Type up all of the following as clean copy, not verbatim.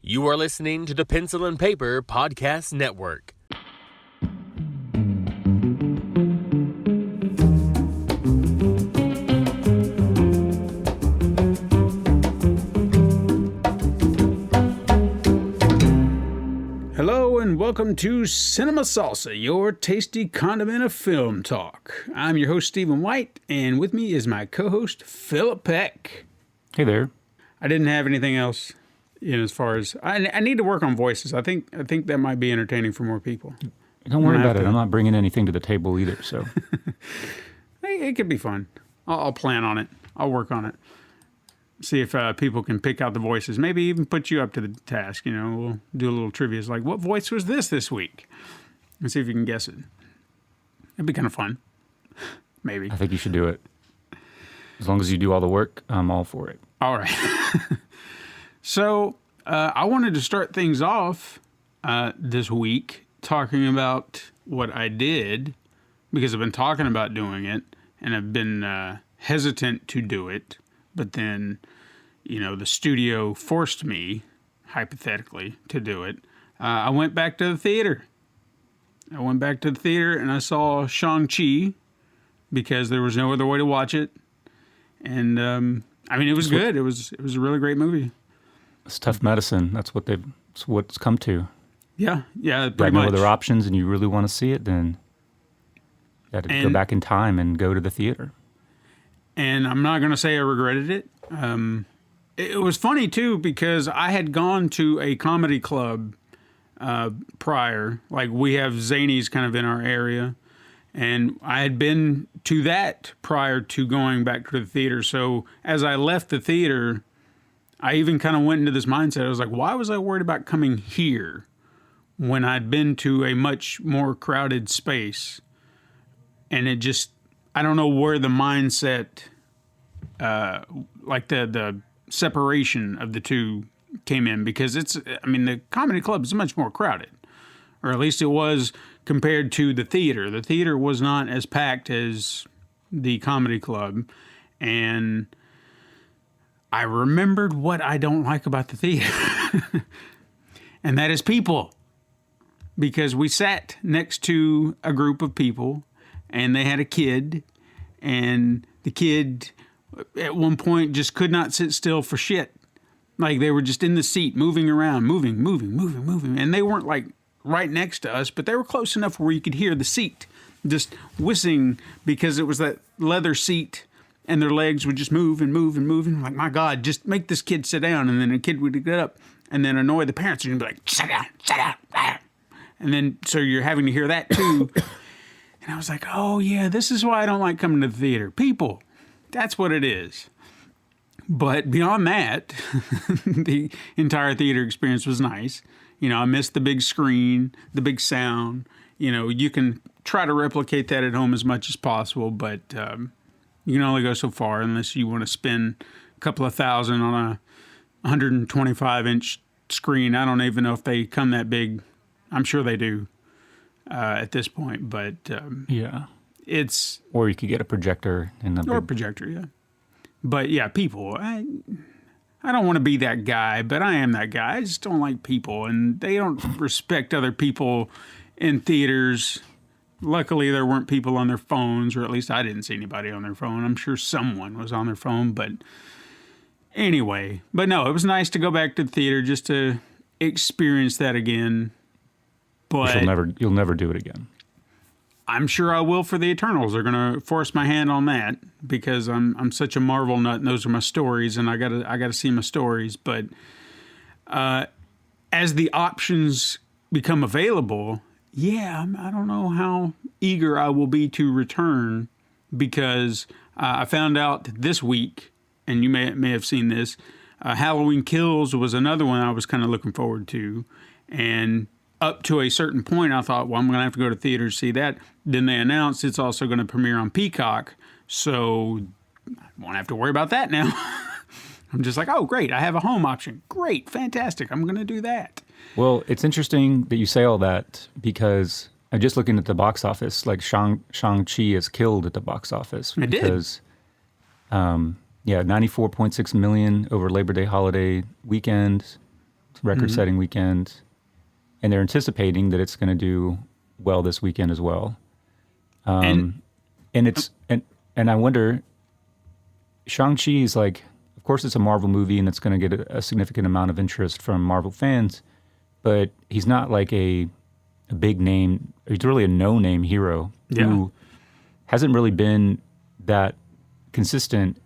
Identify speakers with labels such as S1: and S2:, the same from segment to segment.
S1: You are listening to the Pencil and Paper Podcast Network.
S2: Hello and welcome to Cinema Salsa, your tasty condiment of film talk. I'm your host, Stephen White, and with me is my co-host, Philip Peck.
S3: Hey there.
S2: I didn't have anything else, as far as... I need to work on voices. I think that might be entertaining for more people.
S3: Don't worry about it. I'm not bringing anything to the table either, so...
S2: It could be fun. I'll plan on it. I'll work on it. See if people can pick out the voices. Maybe even put you up to the task. We'll do a little trivia. It's like, what voice was this week? And see if you can guess it. It'd be kind of fun. Maybe.
S3: I think you should do it. As long as you do all the work, I'm all for it.
S2: All right. So I wanted to start things off this week talking about what I did, because I've been talking about doing it, and I've been hesitant to do it. But then, the studio forced me, hypothetically, to do it. I went back to the theater. And I saw Shang Chi, because there was no other way to watch it. And, it was good. It was a really great movie.
S3: It's tough medicine. That's what it's come to.
S2: Yeah, pretty
S3: got
S2: much.
S3: no other options and you really want to see it, then you got to go back in time and go to the theater.
S2: And I'm not going to say I regretted it. It was funny, too, because I had gone to a comedy club prior. Like, we have Zanies kind of in our area. And I had been to that prior to going back to the theater. So as I left the theater, I even kind of went into this mindset. I was like, why was I worried about coming here when I'd been to a much more crowded space? And it just... I don't know where the mindset, like the separation of the two came in, because the comedy club is much more crowded, or at least it was compared to the theater. The theater was not as packed as the comedy club, and I remembered what I don't like about the theater, and that is people, because we sat next to a group of people. And they had a kid, and the kid at one point just could not sit still for shit. Like, they were just in the seat, moving around, moving. And they weren't like right next to us, but they were close enough where you could hear the seat just whizzing, because it was that leather seat, and their legs would just move. Like, my God, just make this kid sit down. And then the kid would get up and then annoy the parents and be like, sit down. And then, so you're having to hear that too. And I was like, oh, yeah, this is why I don't like coming to the theater. People, that's what it is. But beyond that, the entire theater experience was nice. I missed the big screen, the big sound. You can try to replicate that at home as much as possible, but you can only go so far unless you want to spend a couple of $1,000 on a 125-inch screen. I don't even know if they come that big. I'm sure they do. At this point, but
S3: yeah,
S2: it's...
S3: Or you could get a projector.
S2: Or a projector, yeah. But yeah, people, I don't want to be that guy, but I am that guy. I just don't like people, and they don't respect other people in theaters. Luckily, there weren't people on their phones, or at least I didn't see anybody on their phone. I'm sure someone was on their phone, but anyway. But no, it was nice to go back to the theater just to experience that again. But
S3: you'll never do it again.
S2: I'm sure I will for the Eternals. They're going to force my hand on that, because I'm such a Marvel nut, and those are my stories, and I gotta see my stories. But as the options become available, yeah, I don't know how eager I will be to return, because I found out this week, and you may have seen this, Halloween Kills was another one I was kind of looking forward to, and up to a certain point, I thought, well, I'm going to have to go to theaters to see that. Then they announced it's also going to premiere on Peacock, so I won't have to worry about that now. I'm just like, oh, great, I have a home option. Great, fantastic, I'm going to do that.
S3: Well, it's interesting that you say all that, because I'm just looking at the box office. Like, Shang-Chi is killed at the box office.
S2: It
S3: because, did. 94.6 million over Labor Day holiday weekend. record-setting weekend, and they're anticipating that it's going to do well this weekend as well. And I wonder, Shang-Chi is like, of course it's a Marvel movie and it's going to get a significant amount of interest from Marvel fans, but he's not like a big name. He's really a no-name hero who hasn't really been that consistent,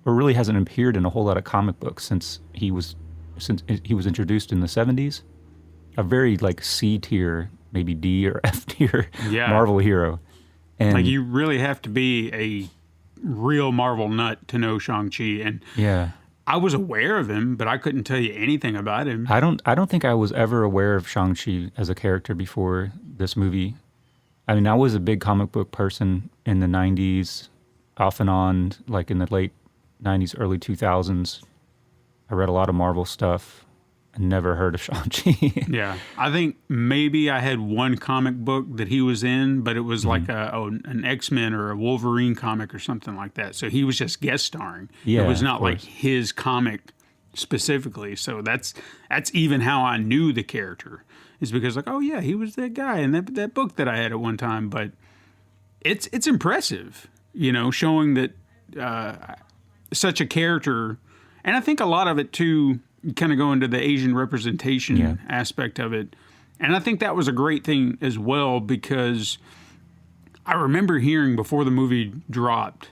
S3: or really hasn't appeared in a whole lot of comic books since he was introduced in the 70s. A very like C tier, maybe D or F tier Marvel hero. And
S2: like you really have to be a real Marvel nut to know Shang-Chi. And I was aware of him, but I couldn't tell you anything about him.
S3: I don't think I was ever aware of Shang-Chi as a character before this movie. I mean, I was a big comic book person in the 90s, off and on, like in the late 90s, early 2000s. I read a lot of Marvel stuff. I never heard of Shang-Chi.
S2: Yeah. I think maybe I had one comic book that he was in, but it was like an X-Men or a Wolverine comic or something like that. So he was just guest starring.
S3: Yeah,
S2: it was not like his comic specifically. So that's even how I knew the character, is because like, oh yeah, he was that guy in that book that I had at one time. But it's impressive, showing that such a character, and I think a lot of it too, kind of go into the Asian representation aspect of it. And I think that was a great thing as well, because I remember hearing before the movie dropped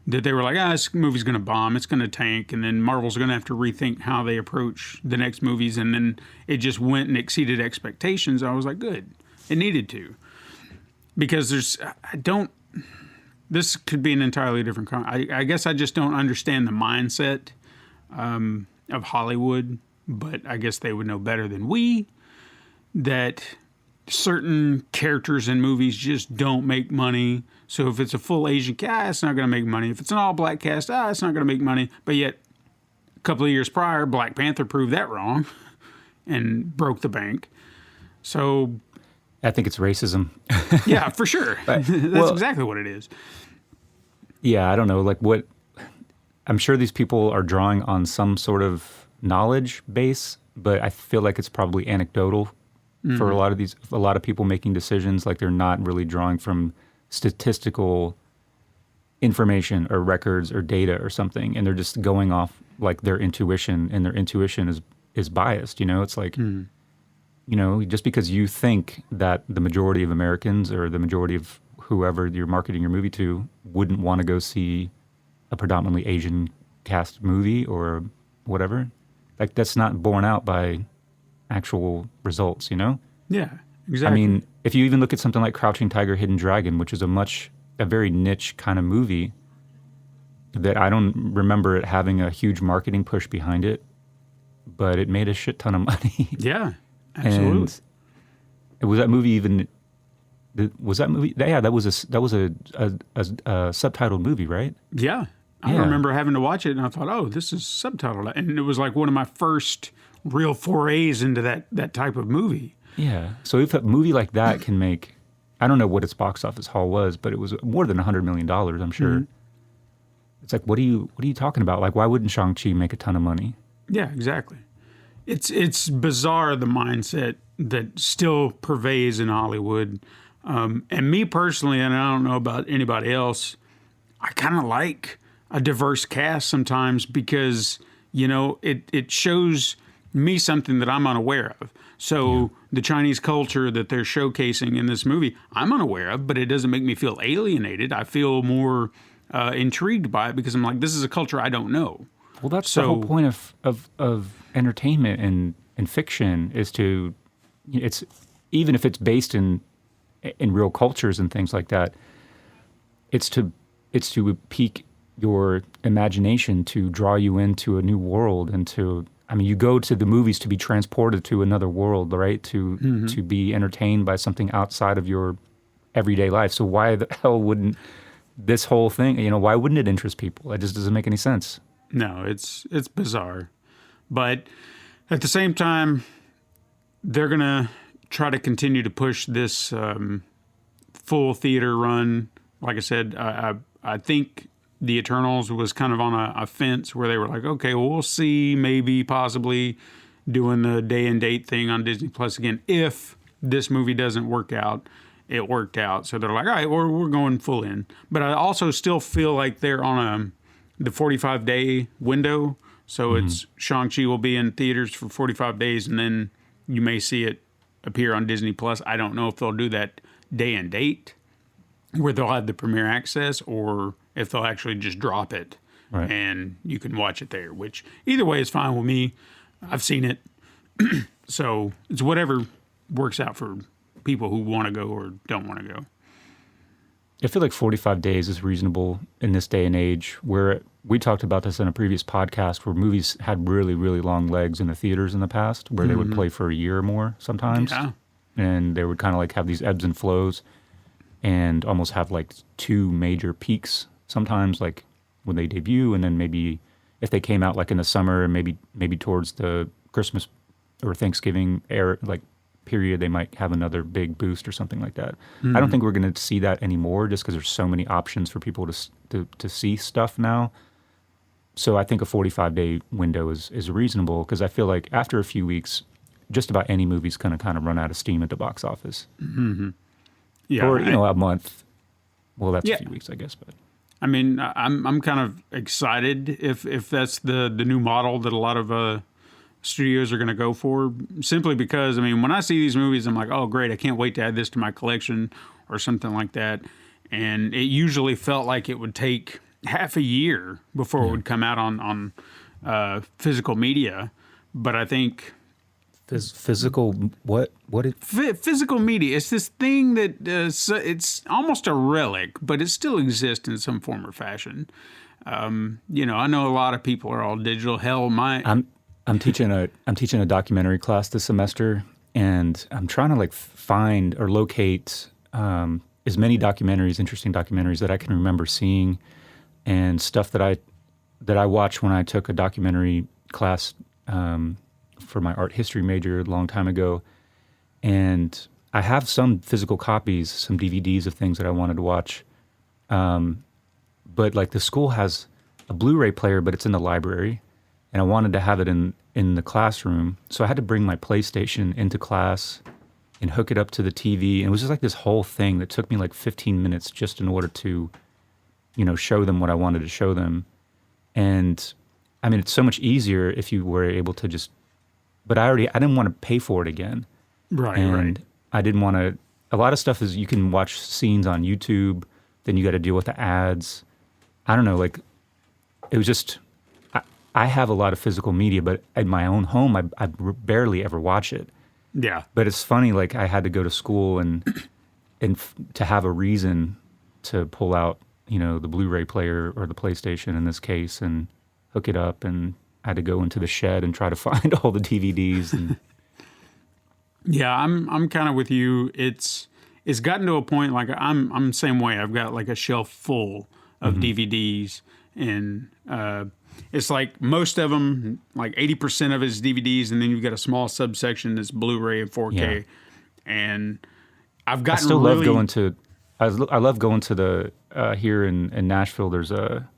S2: that they were like, this movie's going to bomb, it's going to tank, and then Marvel's going to have to rethink how they approach the next movies. And then it just went and exceeded expectations. I was like, good. It needed to. Because this could be an entirely different I guess I just don't understand the mindset of Hollywood, but I guess they would know better than we that certain characters in movies just don't make money. So if it's a full Asian cast, it's not going to make money. If it's an all-black cast, it's not going to make money. But yet, a couple of years prior, Black Panther proved that wrong and broke the bank. So
S3: I think it's racism.
S2: Yeah, for sure. That's exactly what it is.
S3: Yeah, I don't know. Like what... I'm sure these people are drawing on some sort of knowledge base, but I feel like it's probably anecdotal for a lot of people making decisions. Like they're not really drawing from statistical information or records or data or something, and they're just going off like their intuition, and their intuition is biased. It's like, just because you think that the majority of Americans or the majority of whoever you're marketing your movie to wouldn't want to go see a predominantly Asian cast movie or whatever, like that's not borne out by actual results,
S2: Yeah, exactly.
S3: I mean, if you even look at something like Crouching Tiger, Hidden Dragon, which is a very niche kind of movie that I don't remember it having a huge marketing push behind it, but it made a shit ton of money.
S2: Yeah, absolutely.
S3: And was that movie even... Was that movie? Yeah, that was a subtitled movie, right?
S2: Yeah. I remember having to watch it, and I thought, oh, this is subtitled. And it was like one of my first real forays into that type of movie.
S3: Yeah. So if a movie like that can make, I don't know what its box office haul was, but it was more than $100 million, I'm sure. Mm-hmm. It's like, what are you talking about? Like, why wouldn't Shang-Chi make a ton of money?
S2: Yeah, exactly. It's bizarre, the mindset that still pervades in Hollywood. And me personally, and I don't know about anybody else, I kind of like a diverse cast sometimes because, it shows me something that I'm unaware of. So the Chinese culture that they're showcasing in this movie, I'm unaware of, but it doesn't make me feel alienated. I feel more intrigued by it because I'm like, this is a culture I don't know.
S3: Well, that's the whole point of entertainment and fiction is to, it's even if it's based in real cultures and things like that, it's to pique your imagination, to draw you into a new world, and you go to the movies to be transported to another world, right? To be entertained by something outside of your everyday life. So why the hell wouldn't this whole thing, why wouldn't it interest people? It just doesn't make any sense.
S2: No, it's bizarre. But at the same time, they're going to try to continue to push this full theater run. Like I said, I think the Eternals was kind of on a fence where they were like, okay, well, we'll see, maybe, possibly. doing the day and date thing on Disney Plus again. If this movie doesn't work out, it worked out. So they're like, all right, we're going full in. But I also still feel like they're on the 45-day window. So it's Shang Chi will be in theaters for 45 days, and then you may see it appear on Disney Plus. I don't know if they'll do that day and date where they'll have the premiere access, or if they'll actually just drop it and you can watch it there, which either way is fine with me. I've seen it. So it's whatever works out for people who want to go or don't want to go.
S3: I feel like 45 days is reasonable in this day and age, where we talked about this in a previous podcast where movies had really, really long legs in the theaters in the past, where they would play for a year or more sometimes. Yeah. And they would kind of like have these ebbs and flows and almost have like two major peaks sometimes, like when they debut, and then maybe if they came out like in the summer, maybe towards the Christmas or Thanksgiving era, like period, they might have another big boost or something like that. I don't think we're going to see that anymore, just because there's so many options for people to see stuff now. So I think a 45-day window is reasonable, because I feel like after a few weeks, just about any movie's going to kind of run out of steam at the box office.
S2: Yeah,
S3: or a month. Well, that's a few weeks, I guess. But
S2: I mean, I'm kind of excited if that's the new model that a lot of studios are going to go for, simply because, I mean, when I see these movies, I'm like, oh, great, I can't wait to add this to my collection or something like that. And it usually felt like it would take half a year before it would come out on physical media. But I think
S3: physical what
S2: physical media, it's this thing that it's almost a relic, but it still exists in some form or fashion. I know a lot of people are all digital. Hell,
S3: I'm teaching a documentary class this semester, and I'm trying to like find or locate as many interesting documentaries that I can remember seeing, and stuff that I watched when I took a documentary class for my art history major a long time ago. And I have some physical copies, some DVDs of things that I wanted to watch. But like the school has a Blu-ray player, but it's in the library. And I wanted to have it in the classroom. So I had to bring my PlayStation into class and hook it up to the TV. And it was just like this whole thing that took me like 15 minutes just in order to, show them what I wanted to show them. And I mean, it's so much easier if you were able to just, but I didn't want to pay for it again. Right. I didn't want to, a lot of stuff is you can watch scenes on YouTube, then you got to deal with the ads. I don't know, like it was just, I have a lot of physical media, but at my own home, I barely ever watch it.
S2: Yeah.
S3: But it's funny, like I had to go to school and to have a reason to pull out, the Blu-ray player or the PlayStation in this case and hook it up, and I had to go into the shed and try to find all the DVDs. And
S2: yeah, I'm kind of with you. It's gotten to a point like I'm the same way. I've got like a shelf full of DVDs, and it's like most of them, like 80% of it is DVDs, and then you've got a small subsection that's Blu-ray and 4K. Yeah. And I've gotten
S3: I love going to the here in Nashville. There's a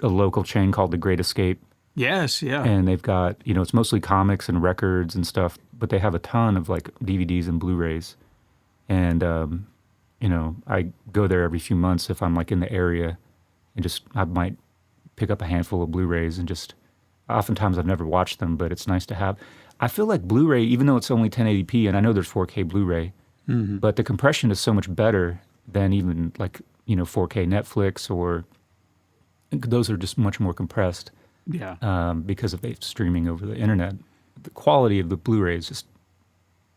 S3: local chain called The Great Escape.
S2: Yes, yeah.
S3: And they've got, it's mostly comics and records and stuff, but they have a ton of like DVDs and Blu-rays. And I go there every few months if I'm like in the area, and I might pick up a handful of Blu-rays, and just oftentimes I've never watched them, but it's nice to have. I feel like Blu-ray, even though it's only 1080p, and I know there's 4K Blu-ray, but the compression is so much better than even like, 4K Netflix, or those are just much more compressed.
S2: Yeah.
S3: Because of the streaming over the internet. The quality of the Blu-ray is just,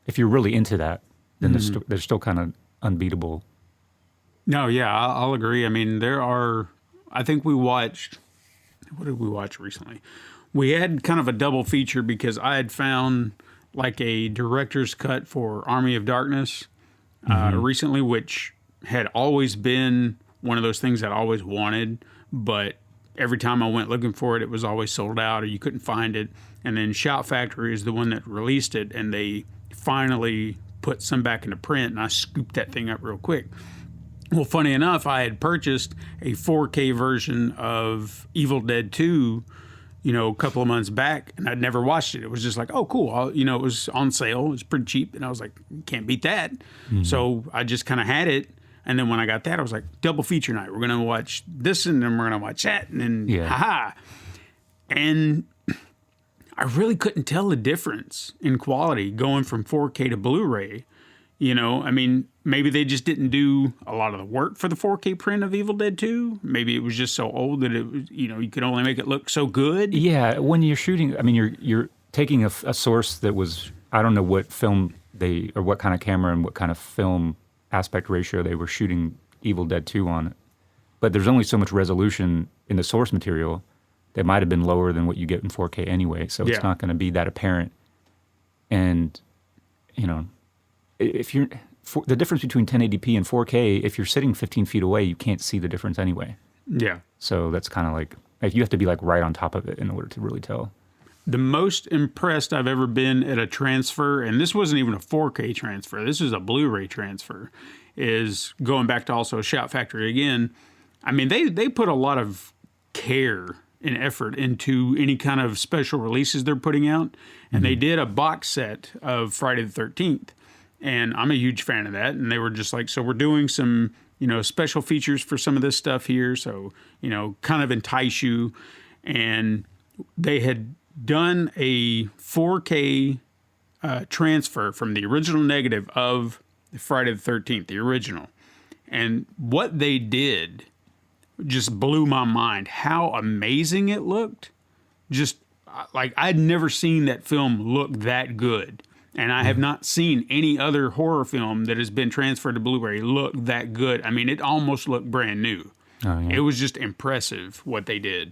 S3: if you're really into that, then they're still kind of unbeatable.
S2: No, yeah, I'll agree. I mean, I think what did we watch recently? We had kind of a double feature because I had found like a director's cut for Army of Darkness recently, which had always been one of those things that I always wanted, but every time I went looking for it, it was always sold out or you couldn't find it. And then Shout Factory is the one that released it, and they finally put some back into print, and I scooped that thing up real quick. Well, funny enough, I had purchased a 4K version of Evil Dead 2 a couple of months back, and I'd never watched it. It was just like, oh, cool. It was on sale. It was pretty cheap. And I was like, can't beat that. So I just kind of had it. And then when I got that, I was like, double feature night. We're going to watch this, and then we're going to watch that. And then, haha. And I really couldn't tell the difference in quality going from 4K to Blu-ray. Maybe they just didn't do a lot of the work for the 4K print of Evil Dead 2. Maybe it was just so old that it was, you could only make it look so good.
S3: Yeah, when you're shooting, you're taking a source that was, I don't know what film or what kind of camera and what kind of film aspect ratio they were shooting Evil Dead 2 on. But there's only so much resolution in the source material that might have been lower than what you get in 4K anyway, so it's not going to be that apparent. And, if you're... the difference between 1080p and 4K, if you're sitting 15 feet away, you can't see the difference anyway.
S2: Yeah.
S3: So that's kind of like you have to be like right on top of it in order to really tell.
S2: The most impressed I've ever been at a transfer, and this wasn't even a 4K transfer, this was a Blu-ray transfer, is going back to also Shout Factory again. They put a lot of care and effort into any kind of special releases they're putting out, and they did a box set of Friday the 13th. And I'm a huge fan of that. And they were just like, so we're doing some, special features for some of this stuff here. So, kind of entice you. And they had done a 4K transfer from the original negative of Friday the 13th, the original. And what they did just blew my mind. How amazing it looked. Just like I'd never seen that film look that good. And I have not seen any other horror film that has been transferred to Blu-ray look that good. It almost looked brand new. Oh, yeah. It was just impressive what they did.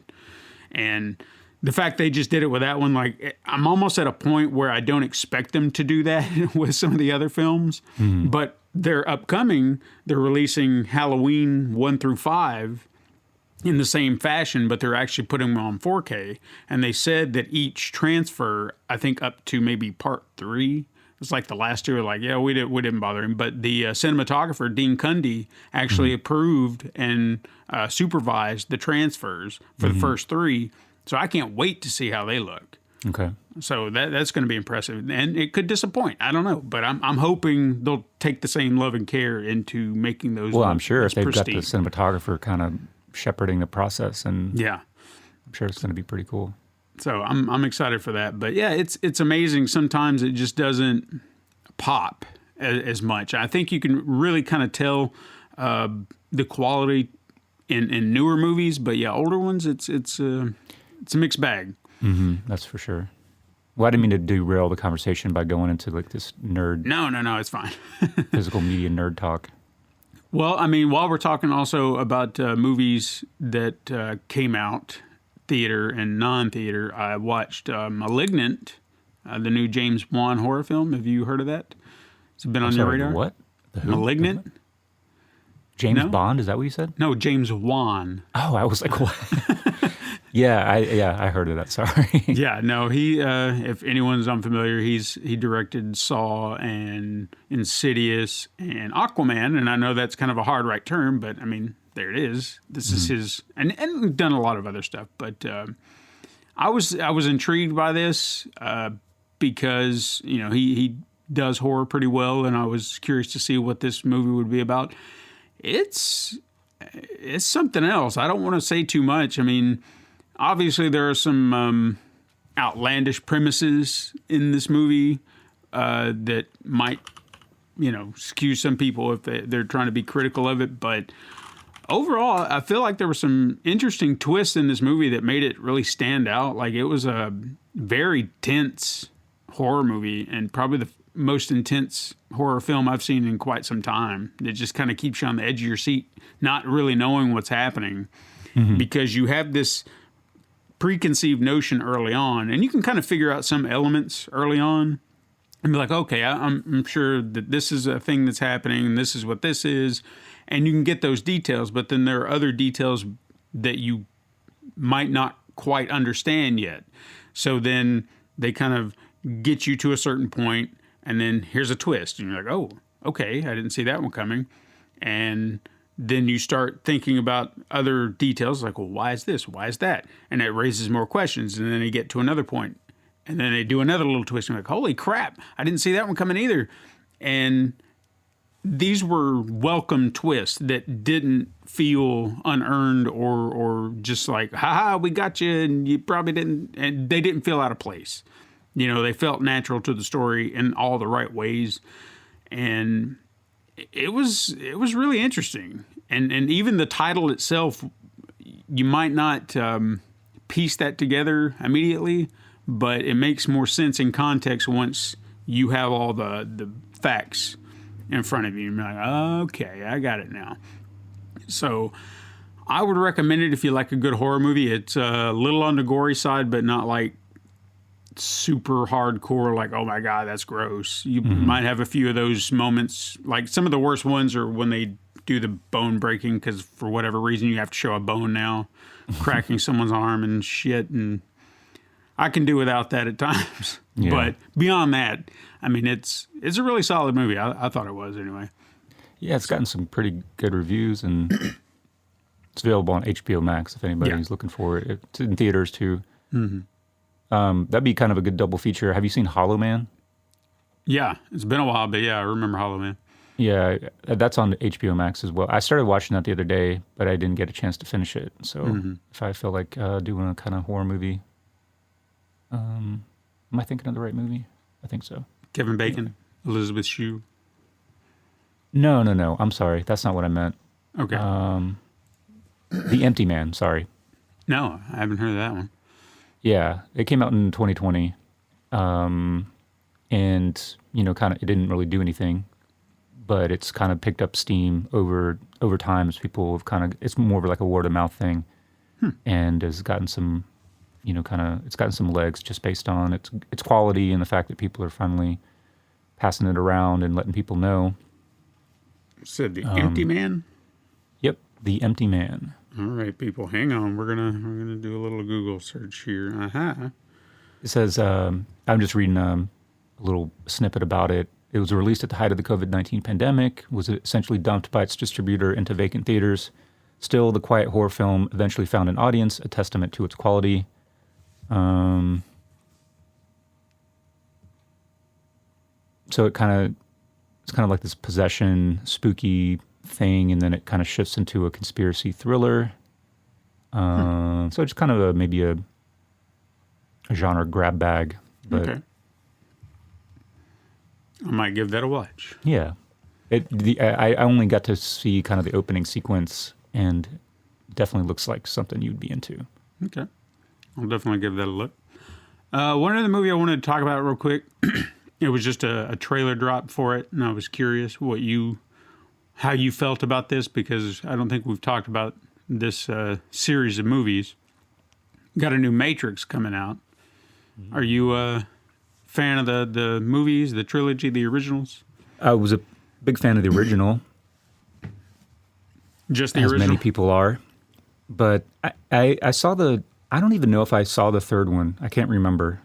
S2: And the fact they just did it with that one, I'm almost at a point where I don't expect them to do that with some of the other films. But they're upcoming. They're releasing Halloween 1 through 5 in the same fashion, but they're actually putting them on 4K. And they said that each transfer, I think up to maybe part 3, it's like the last year, we didn't bother him. But the cinematographer, Dean Cundy, actually approved and supervised the transfers for the first 3. So I can't wait to see how they look.
S3: Okay.
S2: So that's going to be impressive. And it could disappoint. I don't know. But I'm hoping they'll take the same love and care into making those.
S3: Well, I'm sure if they've got the cinematographer kind of shepherding the process, and I'm sure it's going to be pretty cool.
S2: So I'm excited for that. But yeah, it's amazing. Sometimes it just doesn't pop as much. I think you can really kind of tell the quality in newer movies, but yeah, older ones, it's a mixed bag.
S3: That's for sure. Well, I didn't mean to derail the conversation by going into this nerd.
S2: No, it's fine.
S3: Physical media nerd talk.
S2: Well, while we're talking also about movies that came out theater and non-theater, I watched Malignant, the new James Wan horror film. Have you heard of that? Has it been on your radar?
S3: What?
S2: Malignant?
S3: What? James Bond? Is that what you said?
S2: No, James Wan.
S3: Oh, I was like, what? I heard of that. Sorry.
S2: Yeah, no, he. If anyone's unfamiliar, he directed Saw and Insidious and Aquaman, and I know that's kind of a hard right turn, but there it is. This is his, and done a lot of other stuff. But I was intrigued by this because he does horror pretty well, and I was curious to see what this movie would be about. It's something else. I don't want to say too much. Obviously, there are some outlandish premises in this movie that might, skew some people if they're trying to be critical of it. But overall, I feel like there were some interesting twists in this movie that made it really stand out. Like, it was a very tense horror movie, and probably the most intense horror film I've seen in quite some time. It just kind of keeps you on the edge of your seat, not really knowing what's happening, because you have this preconceived notion early on, and you can kind of figure out some elements early on and be like, okay, I'm sure that this is a thing that's happening, and this is what this is, and you can get those details, but then there are other details that you might not quite understand yet. So then they kind of get you to a certain point, and then here's a twist, and you're like, oh, okay, I didn't see that one coming. And then you start thinking about other details like, well, why is this? Why is that? And it raises more questions. And then they get to another point, and then they do another little twist. And you're like, holy crap, I didn't see that one coming either. And these were welcome twists that didn't feel unearned or just like, haha, we got you, and you probably didn't. And they didn't feel out of place. They felt natural to the story in all the right ways. And it was really interesting. And even the title itself, you might not piece that together immediately, but it makes more sense in context once you have all the facts in front of you. You're like, okay, I got it now. So I would recommend it if you like a good horror movie. It's a little on the gory side, but not like super hardcore, like, oh my God, that's gross. You might have a few of those moments. Like some of the worst ones are when they do the bone breaking, because for whatever reason you have to show a bone now, cracking someone's arm and shit. And I can do without that at times. Yeah. But beyond that, I mean, it's a really solid movie. I thought it was anyway.
S3: Yeah, it's gotten some pretty good reviews, and it's available on HBO Max if anybody's looking for it. It's in theaters too. That'd be kind of a good double feature. Have you seen Hollow Man?
S2: Yeah, it's been a while, but yeah, I remember Hollow Man.
S3: Yeah, that's on HBO Max as well. I started watching that the other day, but I didn't get a chance to finish it. So if I feel like doing a kind of horror movie, am I thinking of the right movie? I think so.
S2: Kevin Bacon, Elizabeth Shue.
S3: No. I'm sorry. That's not what I meant.
S2: Okay.
S3: The Empty Man, sorry.
S2: No, I haven't heard of that one.
S3: Yeah, it came out in 2020, and kind of it didn't really do anything, but it's kind of picked up steam over time as people have kind of, it's more of like a word of mouth thing, and has gotten some, it's gotten some legs just based on its quality and the fact that people are finally passing it around and letting people know.
S2: Said The Empty Man?
S3: Yep, The Empty Man.
S2: All right, people, hang on. We're gonna do a little Google search here.
S3: It says, I'm just reading a little snippet about it. It was released at the height of the COVID-19 pandemic, was essentially dumped by its distributor into vacant theaters. Still, the quiet horror film eventually found an audience, a testament to its quality. So it's kind of like this possession, spooky thing, and then it kind of shifts into a conspiracy thriller. So it's kind of maybe a genre grab bag. But
S2: okay. I might give that a watch.
S3: Yeah. I only got to see kind of the opening sequence, and definitely looks like something you'd be into.
S2: Okay. I'll definitely give that a look. One other movie I wanted to talk about real quick. It was just a trailer drop for it, and I was curious how you felt about this, because I don't think we've talked about this series of movies. Got a new Matrix coming out. Are you a fan of the movies, the trilogy, the originals?
S3: I was a big fan of the original.
S2: Just the
S3: as
S2: original?
S3: many people are. But I saw I don't even know if I saw the third one. I can't remember.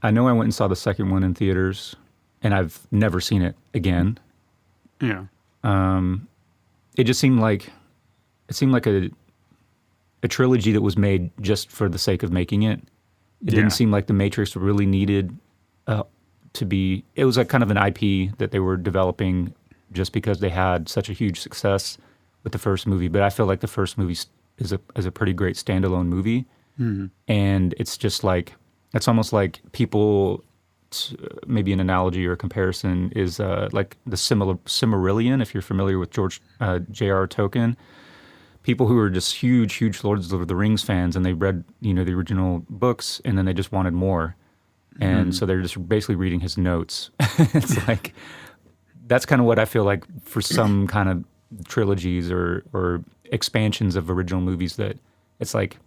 S3: I know I went and saw the second one in theaters, and I've never seen it again.
S2: Yeah.
S3: It just seemed like a trilogy that was made just for the sake of making it. It didn't seem like the Matrix really needed to be. It was like kind of an IP that they were developing just because they had such a huge success with the first movie. But I feel like the first movie is a pretty great standalone movie, and it's just like, it's almost like people. Maybe an analogy or a comparison is like the Silmarillion, if you're familiar with George J.R. Tolkien. People who are just huge Lords of the Rings fans, and they read the original books, and then they just wanted more, and so they're just basically reading his notes. It's like, that's kind of what I feel like for some kind of trilogies or expansions of original movies, that it's like,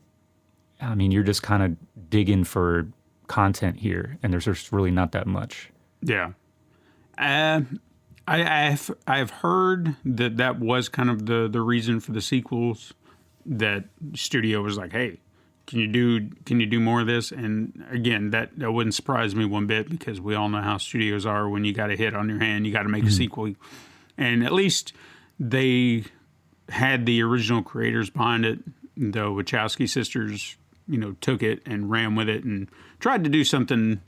S3: I mean, you're just kind of digging for content here, and there's just really not that much.
S2: Yeah. I've heard that was kind of the reason for the sequels, that studio was like, hey, can you do more of this? And again, that wouldn't surprise me one bit, because we all know how studios are. When you got a hit on your hand, you got to make a sequel. And at least they had the original creators behind it. The Wachowski sisters, took it and ran with it and tried to do something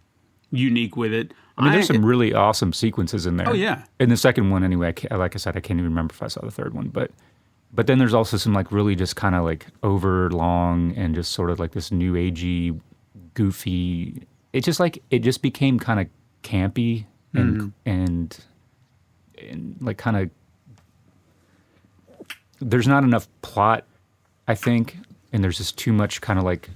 S2: unique with it.
S3: I mean, there's some really awesome sequences in there.
S2: Oh, yeah.
S3: In the second one, anyway, like I said, I can't even remember if I saw the third one. But then there's also some like really just kind of like over long and just sort of like this new agey, goofy. It just became kind of campy and like kind of. There's not enough plot, I think, and there's just too much kind of like.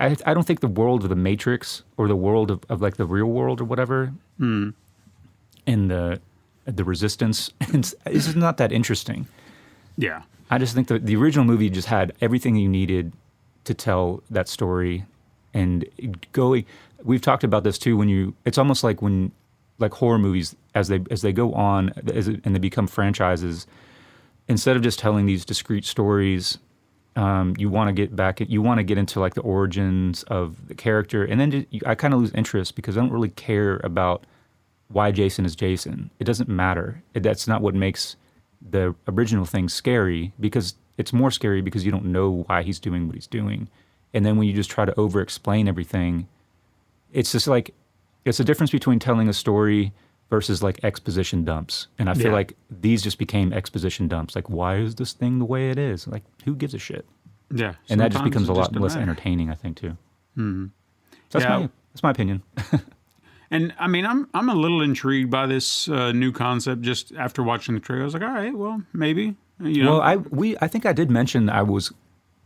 S3: I don't think the world of the Matrix or the world of like the real world or whatever, and the Resistance, it's just not that interesting.
S2: Yeah.
S3: I just think the original movie just had everything you needed to tell that story, and we've talked about this too. It's almost like when like horror movies as they go on and they become franchises, instead of just telling these discrete stories. You want to get into like the origins of the character, and then I kind of lose interest because I don't really care about why Jason is Jason. It doesn't matter. That's not what makes the original thing scary, because it's more scary because you don't know why he's doing what he's doing. And then when you just try to over-explain everything, it's just like, it's a difference between telling a story versus like exposition dumps. And I feel like these just became exposition dumps. Like, why is this thing the way it is? Like, who gives a shit?
S2: Yeah.
S3: And that just becomes a lot less entertaining, I think, too. Mm-hmm. So that's my opinion.
S2: And I mean, I'm a little intrigued by this new concept just after watching the trailer. I was like, all right, well, maybe.
S3: Well, I think I did mention I was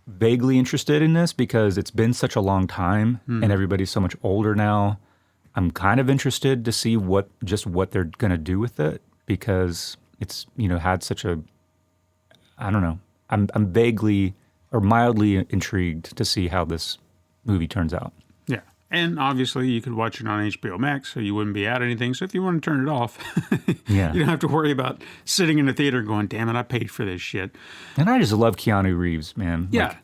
S3: vaguely interested in this because it's been such a long time and everybody's so much older now. I'm kind of interested to see what they're going to do with it, because it's, had such a, I don't know. I'm vaguely or mildly intrigued to see how this movie turns out.
S2: Yeah. And obviously you could watch it on HBO Max, so you wouldn't be out anything. So if you want to turn it off, you don't have to worry about sitting in the theater going, damn it, I paid for this shit.
S3: And I just love Keanu Reeves, man.
S2: Yeah.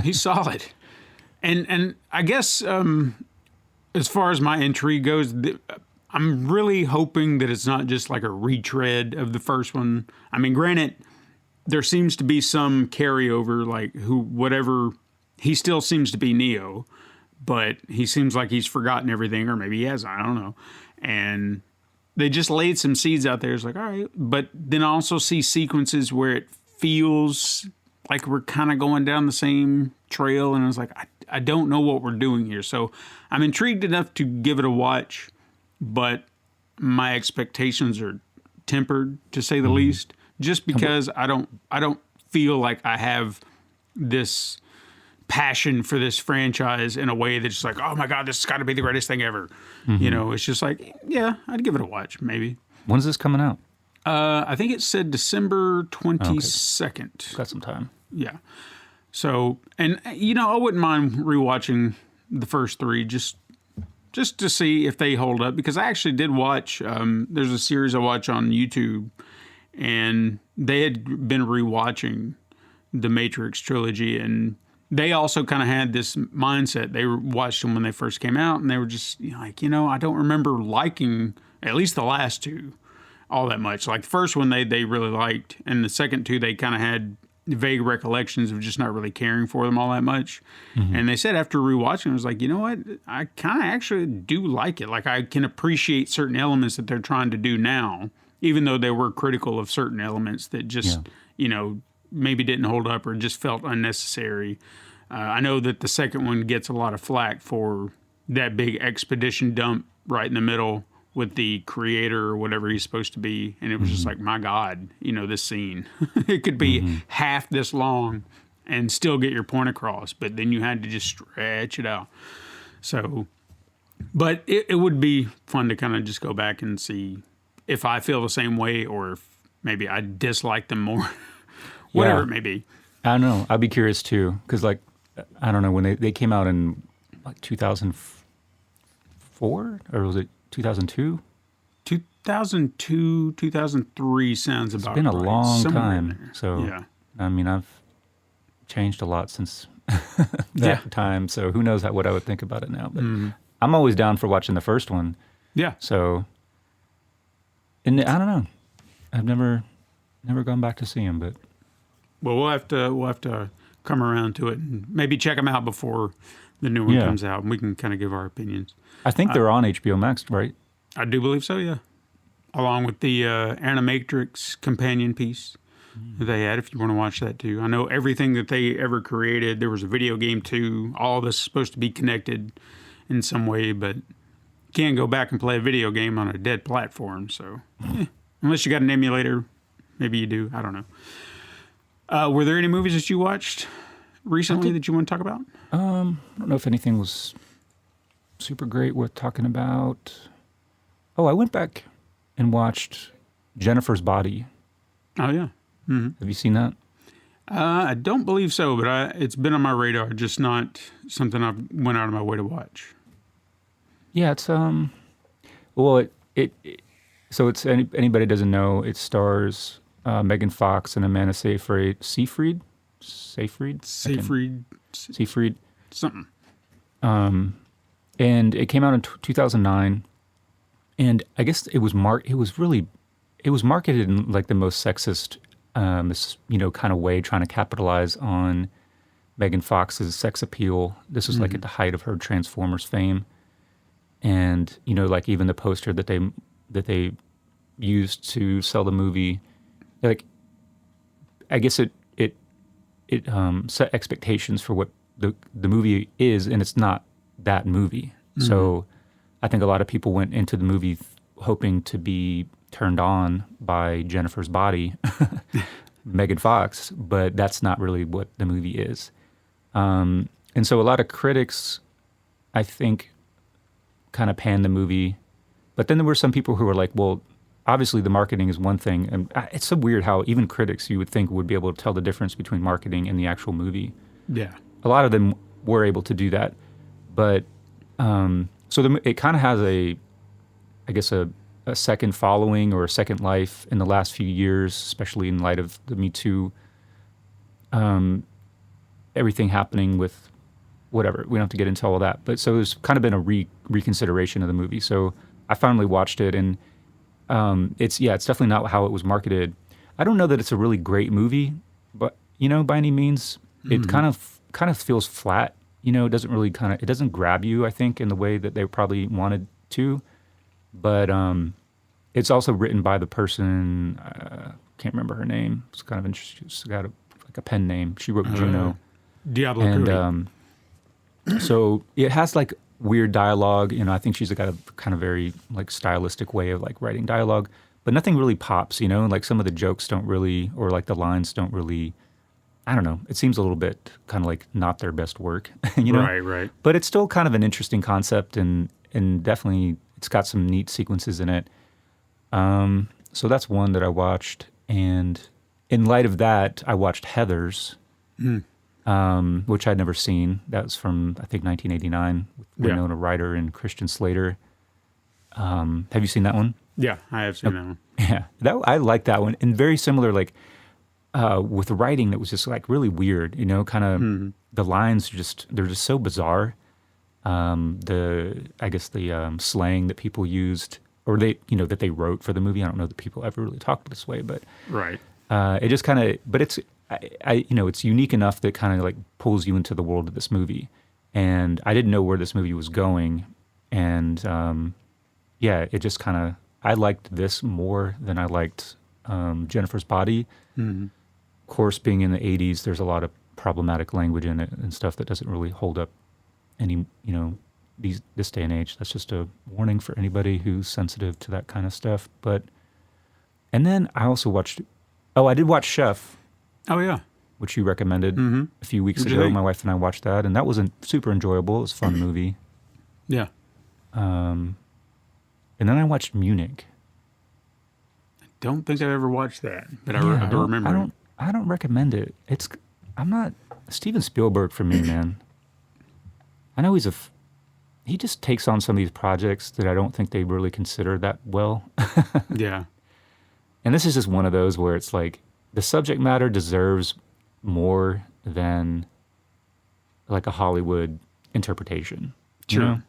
S2: He's solid. And I guess as far as my intrigue goes, I'm really hoping that it's not just like a retread of the first one. I mean, granted, there seems to be some carryover, like he still seems to be Neo, but he seems like he's forgotten everything, or maybe he hasn't, I don't know. And they just laid some seeds out there. It's like, all right. But then I also see sequences where it feels like we're kind of going down the same trail, and I was like, I don't know what we're doing here. So I'm intrigued enough to give it a watch, but my expectations are tempered, to say the least, just because I don't feel like I have this passion for this franchise in a way that's like, oh my God, this has got to be the greatest thing ever. It's just like, yeah, I'd give it a watch, maybe.
S3: When's this coming out?
S2: I think it said December 22nd.
S3: Okay. Got some time.
S2: Yeah. So, and I wouldn't mind rewatching the first three just to see if they hold up, because I actually did watch, there's a series I watch on YouTube, and they had been rewatching the Matrix trilogy, and they also kind of had this mindset. They watched them when they first came out, and they were just like, I don't remember liking at least the last two all that much. Like the first one they really liked, and the second two they kind of had vague recollections of just not really caring for them all that much. And they said after rewatching, it was like, you know what? I kind of actually do like it. Like I can appreciate certain elements that they're trying to do now, even though they were critical of certain elements that just, maybe didn't hold up or just felt unnecessary. I know that the second one gets a lot of flack for that big expedition dump right in the middle with the creator or whatever he's supposed to be. And it was just like, my God, this scene, it could be half this long and still get your point across, but then you had to just stretch it out. So, but it would be fun to kind of just go back and see if I feel the same way, or if maybe I dislike them more, whatever it may be.
S3: I don't know. I'd be curious too. Cause like, I don't know, when they came out in like 2004, or was it 2002?
S2: 2002, 2003 sounds about right.
S3: It's been a long time. So,
S2: yeah.
S3: I mean, I've changed a lot since that time. So who knows what I would think about it now. But I'm always down for watching the first one.
S2: Yeah.
S3: So, and I don't know. I've never never gone back to see them, but
S2: Well, we'll have to come around to it and maybe check them out before the new one
S3: Yeah.
S2: comes out, and we can kind of give our opinions.
S3: I think they're on HBO Max, right?
S2: I do believe so, yeah. Along with the Animatrix companion piece that they had, if you want to watch that too. I know everything that they ever created, there was a video game too. All this is supposed to be connected in some way, but you can't go back and play a video game on a dead platform. So, unless you got an emulator, maybe you do. I don't know. Were there any movies that you watched recently that you want to talk about?
S3: I don't know if anything was super great worth talking about. Oh, I went back and watched Jennifer's Body.
S2: Oh, yeah.
S3: Have you seen that?
S2: I don't believe so, but it's been on my radar, just not something I went out of my way to watch.
S3: Yeah, it's well, so it's anybody doesn't know, it stars Megan Fox and Amanda Seyfried. Seyfried.
S2: Seyfried, something.
S3: And it came out in 2009, and I guess it was marketed in like the most sexist, kind of way, trying to capitalize on Megan Fox's sex appeal. This was like at the height of her Transformers fame, and like even the poster that they used to sell the movie, like I guess it set expectations for what the movie is, and it's not that movie. So I think a lot of people went into the movie hoping to be turned on by Jennifer's Body, Megan Fox, but that's not really what the movie is. And so a lot of critics, I think, kind of panned the movie. But then there were some people who were like, well, obviously the marketing is one thing. And it's so weird how even critics, you would think, would be able to tell the difference between marketing and the actual movie.
S2: Yeah.
S3: A lot of them were able to do that. But it kind of has a second following or a second life in the last few years, especially in light of the Me Too, everything happening with whatever. We don't have to get into all that. But so there's kind of been a reconsideration of the movie. So I finally watched it, and it's definitely not how it was marketed. I don't know that it's a really great movie, but by any means, it kind of feels flat. It doesn't really it doesn't grab you, I think, in the way that they probably wanted to. But it's also written by the person, can't remember her name. It's kind of interesting. She's got a pen name. She wrote Juno.
S2: Diablo
S3: And
S2: Cody.
S3: so it has like weird dialogue. I think she's got a kind of very like stylistic way of like writing dialogue, but nothing really pops, like some of the jokes don't really, or like the lines don't really, I don't know. It seems a little bit kind of like not their best work,
S2: Right.
S3: But it's still kind of an interesting concept, and definitely it's got some neat sequences in it. So that's one that I watched, and in light of that, I watched Heathers, which I'd never seen. That was from I think 1989 with Winona Ryder and Christian Slater. Have you seen that one?
S2: Yeah, I have seen that one.
S3: Yeah, I like that one, and very similar, like with writing that was just like really weird. Kind of the lines they're just so bizarre. The slang that people used, or that they wrote for the movie. I don't know that people ever really talked this way, but
S2: Right.
S3: it just kind of, but it's it's unique enough that kind of like pulls you into the world of this movie. And I didn't know where this movie was going, and it just kind of, I liked this more than I liked Jennifer's Body. Of course, being in the 80s, there's a lot of problematic language in it and stuff that doesn't really hold up any, this day and age. That's just a warning for anybody who's sensitive to that kind of stuff. And then I also I did watch Chef.
S2: Oh, yeah.
S3: Which you recommended a few weeks
S2: What'd you
S3: ago.
S2: think?
S3: My wife and I watched that, and that was super enjoyable. It was a fun movie.
S2: Yeah.
S3: And then I watched Munich.
S2: Don't think I've ever watched that, but I don't remember.
S3: I don't recommend it. I'm not Steven Spielberg for me, man. I know he just takes on some of these projects that I don't think they really consider that well.
S2: Yeah.
S3: And this is just one of those where it's like the subject matter deserves more than like a Hollywood interpretation.
S2: Sure.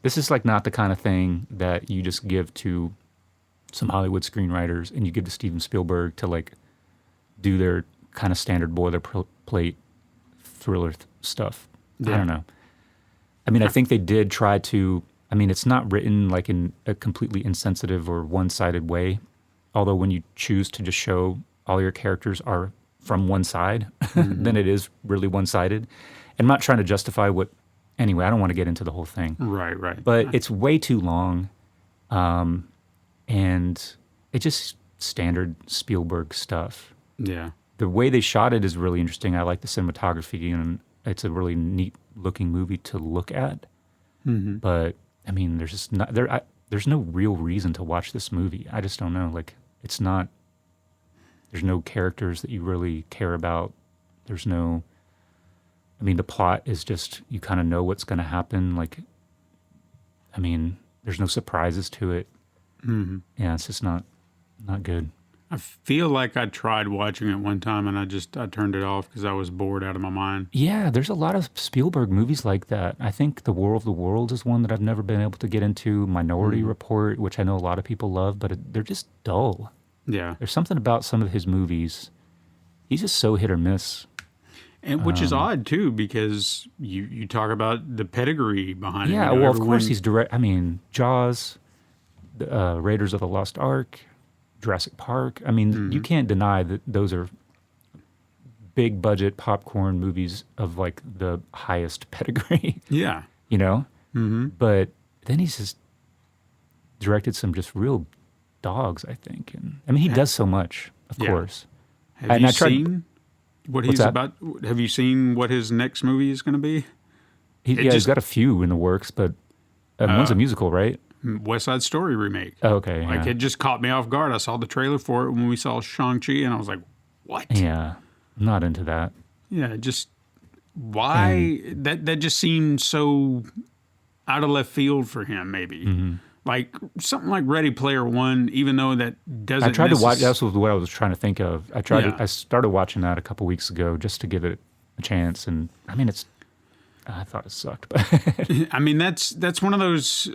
S3: This is like not the kind of thing that you just give to some Hollywood screenwriters, and you give to Steven Spielberg to like do their kind of standard boilerplate thriller stuff.
S2: Yeah.
S3: I don't know. I mean, I think they did try to. I mean, it's not written like in a completely insensitive or one-sided way. Although when you choose to just show all your characters are from one side, then it is really one-sided. I'm not trying to justify what. Anyway, I don't want to get into the whole thing.
S2: Right.
S3: But it's way too long, and it's just standard Spielberg stuff.
S2: Yeah.
S3: The way they shot it is really interesting. I like the cinematography, and it's a really neat looking movie to look at. Mm-hmm. But I mean, there's just not there's no real reason to watch this movie. I just don't know. Like, it's not. There's no characters that you really care about. There's no. I mean, the plot is just you kind of know what's going to happen. Like, I mean, there's no surprises to it. Mm-hmm. Yeah, it's just not good.
S2: I feel like I tried watching it one time and I turned it off because I was bored out of my mind.
S3: Yeah, there's a lot of Spielberg movies like that. I think The War of the Worlds is one that I've never been able to get into. Minority Report, which I know a lot of people love, but they're just dull.
S2: Yeah.
S3: There's something about some of his movies. He's just so hit or miss.
S2: And which is odd too, because you talk about the pedigree behind it.
S3: Yeah, well, of course he's direct. I mean, Jaws, Raiders of the Lost Ark, Jurassic Park. I mean, you can't deny that those are big budget popcorn movies of like the highest pedigree.
S2: Yeah.
S3: You know? Mm-hmm. But then he's just directed some just real dogs, I think. And I mean, he does so much, of course.
S2: Have you seen what he's about? Have you seen what his next movie is going to be?
S3: He's got a few in the works, but one's a musical, right?
S2: West Side Story remake.
S3: Oh, okay.
S2: Like, it just caught me off guard. I saw the trailer for it when we saw Shang Chi, and I was like, what?
S3: Yeah, I'm not into that.
S2: Yeah, just why? That just seemed so out of left field for him, maybe. Mm-hmm. Like something like Ready Player One, even though that doesn't.
S3: I tried to watch. That's what I was trying to think of. I started watching that a couple weeks ago just to give it a chance, and I mean, I thought it sucked, but
S2: I mean, that's one of those.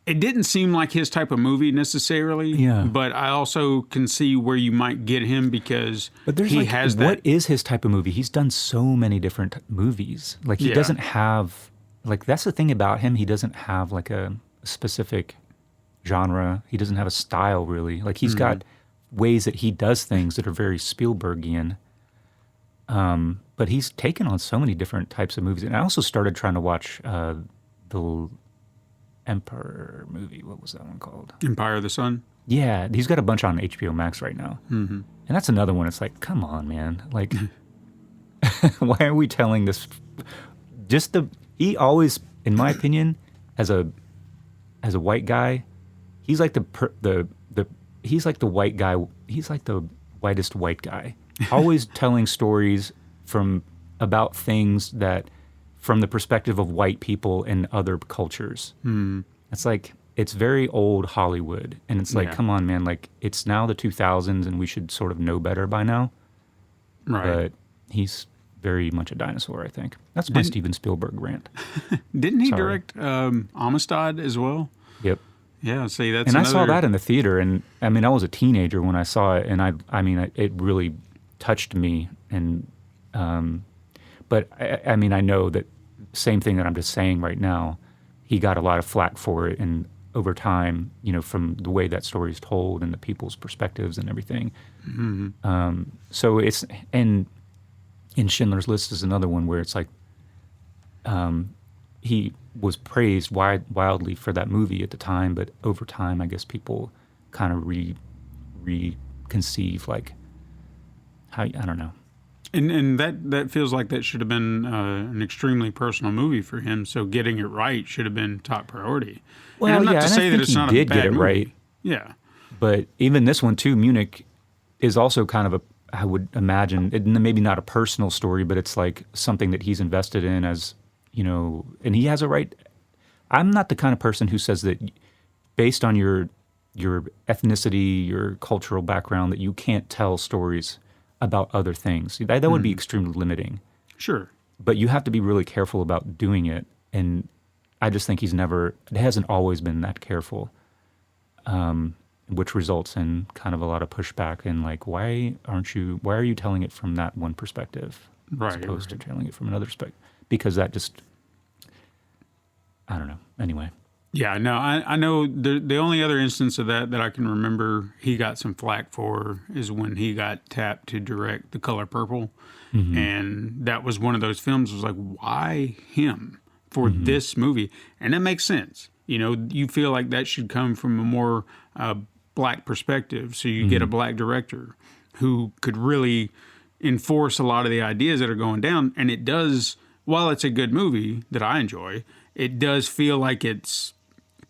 S2: It didn't seem like his type of movie necessarily.
S3: Yeah.
S2: But I also can see where you might get him because
S3: he has that. What is his type of movie? He's done so many different movies. Like he doesn't have. Like that's the thing about him. He doesn't have like a specific genre. He doesn't have a style really. Like he's got ways that he does things that are very Spielbergian. But he's taken on so many different types of movies. And I also started trying to watch the Emperor movie. What was that one called?
S2: Empire of the Sun?
S3: Yeah, he's got a bunch on HBO Max right now. Mm-hmm. And that's another one. It's like, come on, man. Like, why are we telling this? He always, in my opinion, as a white guy, he's like he's like the white guy. He's like the whitest white guy. Always telling stories about things that from the perspective of white people in other cultures. It's like it's very old Hollywood, and it's like, come on, man! Like it's now the 2000s, and we should sort of know better by now.
S2: Right.
S3: But he's very much a dinosaur, I think. That's my Steven Spielberg rant.
S2: Didn't he direct Amistad as well?
S3: Yep.
S2: Yeah, see, that's
S3: I saw that in the theater, and I mean, I was a teenager when I saw it, and I mean, it really touched me, and but I mean, I know that same thing that I'm just saying right now, he got a lot of flack for it, and over time, you know, from the way that story is told and the people's perspectives and everything. Mm-hmm. So it's, and in Schindler's List is another one where it's like, he was praised wildly for that movie at the time, but over time, I guess people kind of reconceive like how, I don't know.
S2: And that feels like that should have been an extremely personal movie for him. So getting it right should have been top priority.
S3: Well,
S2: and I'm
S3: yeah,
S2: not to say that it's not a bad movie. He did get it right. Yeah,
S3: but even this one too, Munich, is also kind of I would imagine, maybe not a personal story, but it's like something that he's invested in as, you know, and he has a right. I'm not the kind of person who says that based on your ethnicity, your cultural background, that you can't tell stories about other things. That would be extremely limiting.
S2: Sure.
S3: But you have to be really careful about doing it. And I just think he hasn't always been that careful. which results in kind of a lot of pushback and like, why are you telling it from that one perspective as opposed to telling it from another perspective? Because that just, I don't know. Anyway.
S2: Yeah, no, I know the only other instance of that I can remember he got some flack for is when he got tapped to direct The Color Purple. And that was one of those films was like, why him for this movie? And that makes sense. You know, you feel like that should come from a more black perspective. So you get a black director who could really enforce a lot of the ideas that are going down. And it does, while it's a good movie that I enjoy, it does feel like it's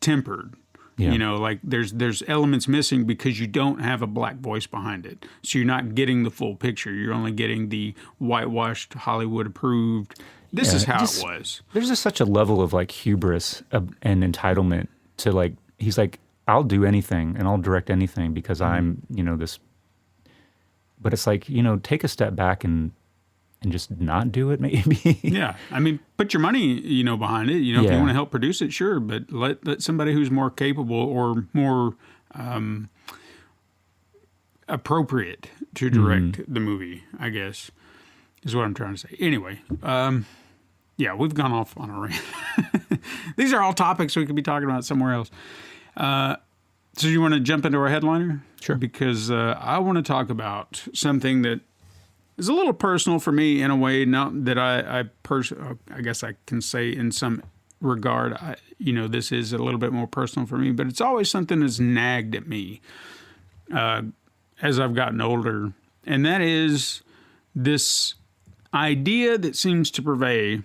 S2: tempered. Yeah. You know, like there's elements missing because you don't have a black voice behind it. So you're not getting the full picture. You're only getting the whitewashed, Hollywood approved. This is how it was.
S3: There's just such a level of like hubris and entitlement to like, he's like, I'll do anything and I'll direct anything because I'm, you know, this. But it's like, you know, take a step back and just not do it, maybe.
S2: Yeah. I mean, put your money, you know, behind it. You know, if you want to help produce it, sure. But let somebody who's more capable or more appropriate to direct the movie, I guess, is what I'm trying to say. Anyway, yeah, we've gone off on a rant. These are all topics we could be talking about somewhere else. So you want to jump into our headliner?
S3: Sure.
S2: Because I want to talk about something that is a little personal for me in a way, not that I guess I can say in some regard, you know, this is a little bit more personal for me, but it's always something that's nagged at me as I've gotten older. And that is this idea that seems to pervade,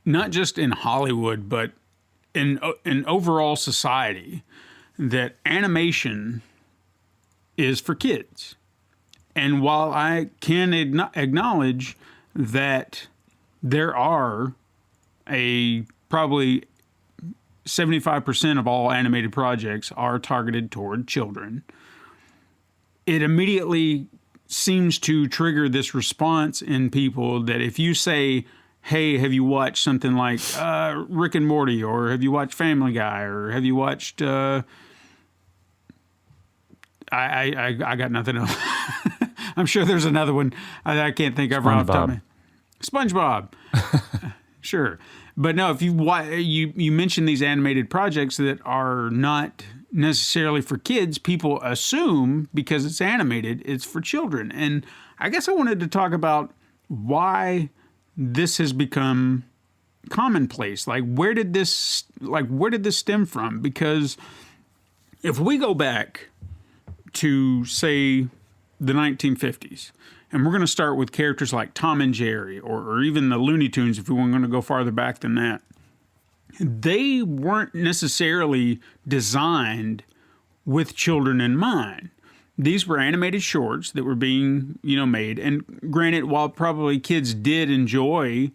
S2: not just in Hollywood, but in overall society, that animation is for kids. And while I can acknowledge that there are probably 75% of all animated projects are targeted toward children, it immediately seems to trigger this response in people that if you say, hey, have you watched something like Rick and Morty, or have you watched Family Guy, or have you watched... I got nothing else. I'm sure there's another one I can't think of right off the top of my SpongeBob. Sure. But no, if you mention these animated projects that are not necessarily for kids, people assume because it's animated, it's for children. And I guess I wanted to talk about why this has become commonplace. Like where did this stem from? Because if we go back to, say, the 1950s, and we're going to start with characters like Tom and Jerry, or even the Looney Tunes, if we were going to go farther back than that, they weren't necessarily designed with children in mind. These were animated shorts that were being, you know, made. And granted, while probably kids did enjoy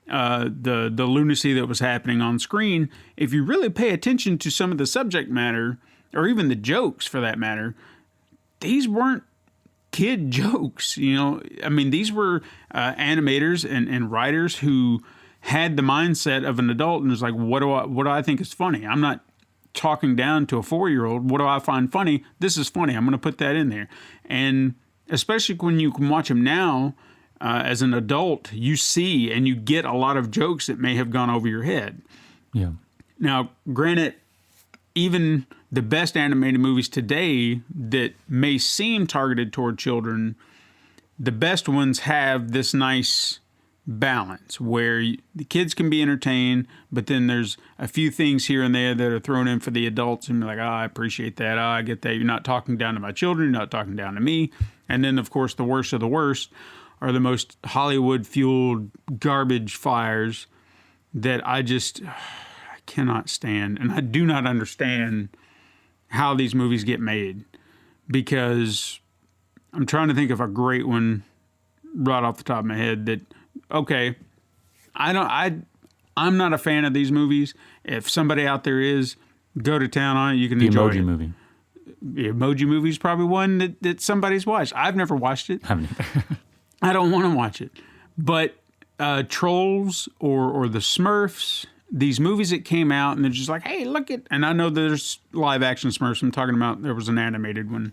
S2: the lunacy that was happening on screen, if you really pay attention to some of the subject matter, or even the jokes for that matter, these weren't kid jokes. You know, I mean, these were animators and writers who had the mindset of an adult and was like, what do I think is funny? I'm not talking down to a 4-year-old. What do I find funny? This is funny. I'm going to put that in there. And especially when you can watch them now as an adult, you see and you get a lot of jokes that may have gone over your head.
S3: Yeah.
S2: Now, granted, even the best animated movies today that may seem targeted toward children, the best ones have this nice balance where the kids can be entertained, but then there's a few things here and there that are thrown in for the adults and be like, I appreciate that. I get that. You're not talking down to my children. You're not talking down to me. And then, of course, the worst of the worst are the most Hollywood-fueled garbage fires that I cannot stand. And I do not understand how these movies get made, because I'm trying to think of a great one right off the top of my head that, okay, I'm not a fan of these movies. If somebody out there is, go to town on it. You can enjoy it.
S3: The Emoji Movie.
S2: The Emoji Movie is probably one that somebody's watched. I've never watched it.
S3: I haven't either.
S2: I don't want to watch it. But Trolls or the Smurfs, these movies that came out and they're just like, hey, look at, and I know there's live action Smurfs. I'm talking about there was an animated one.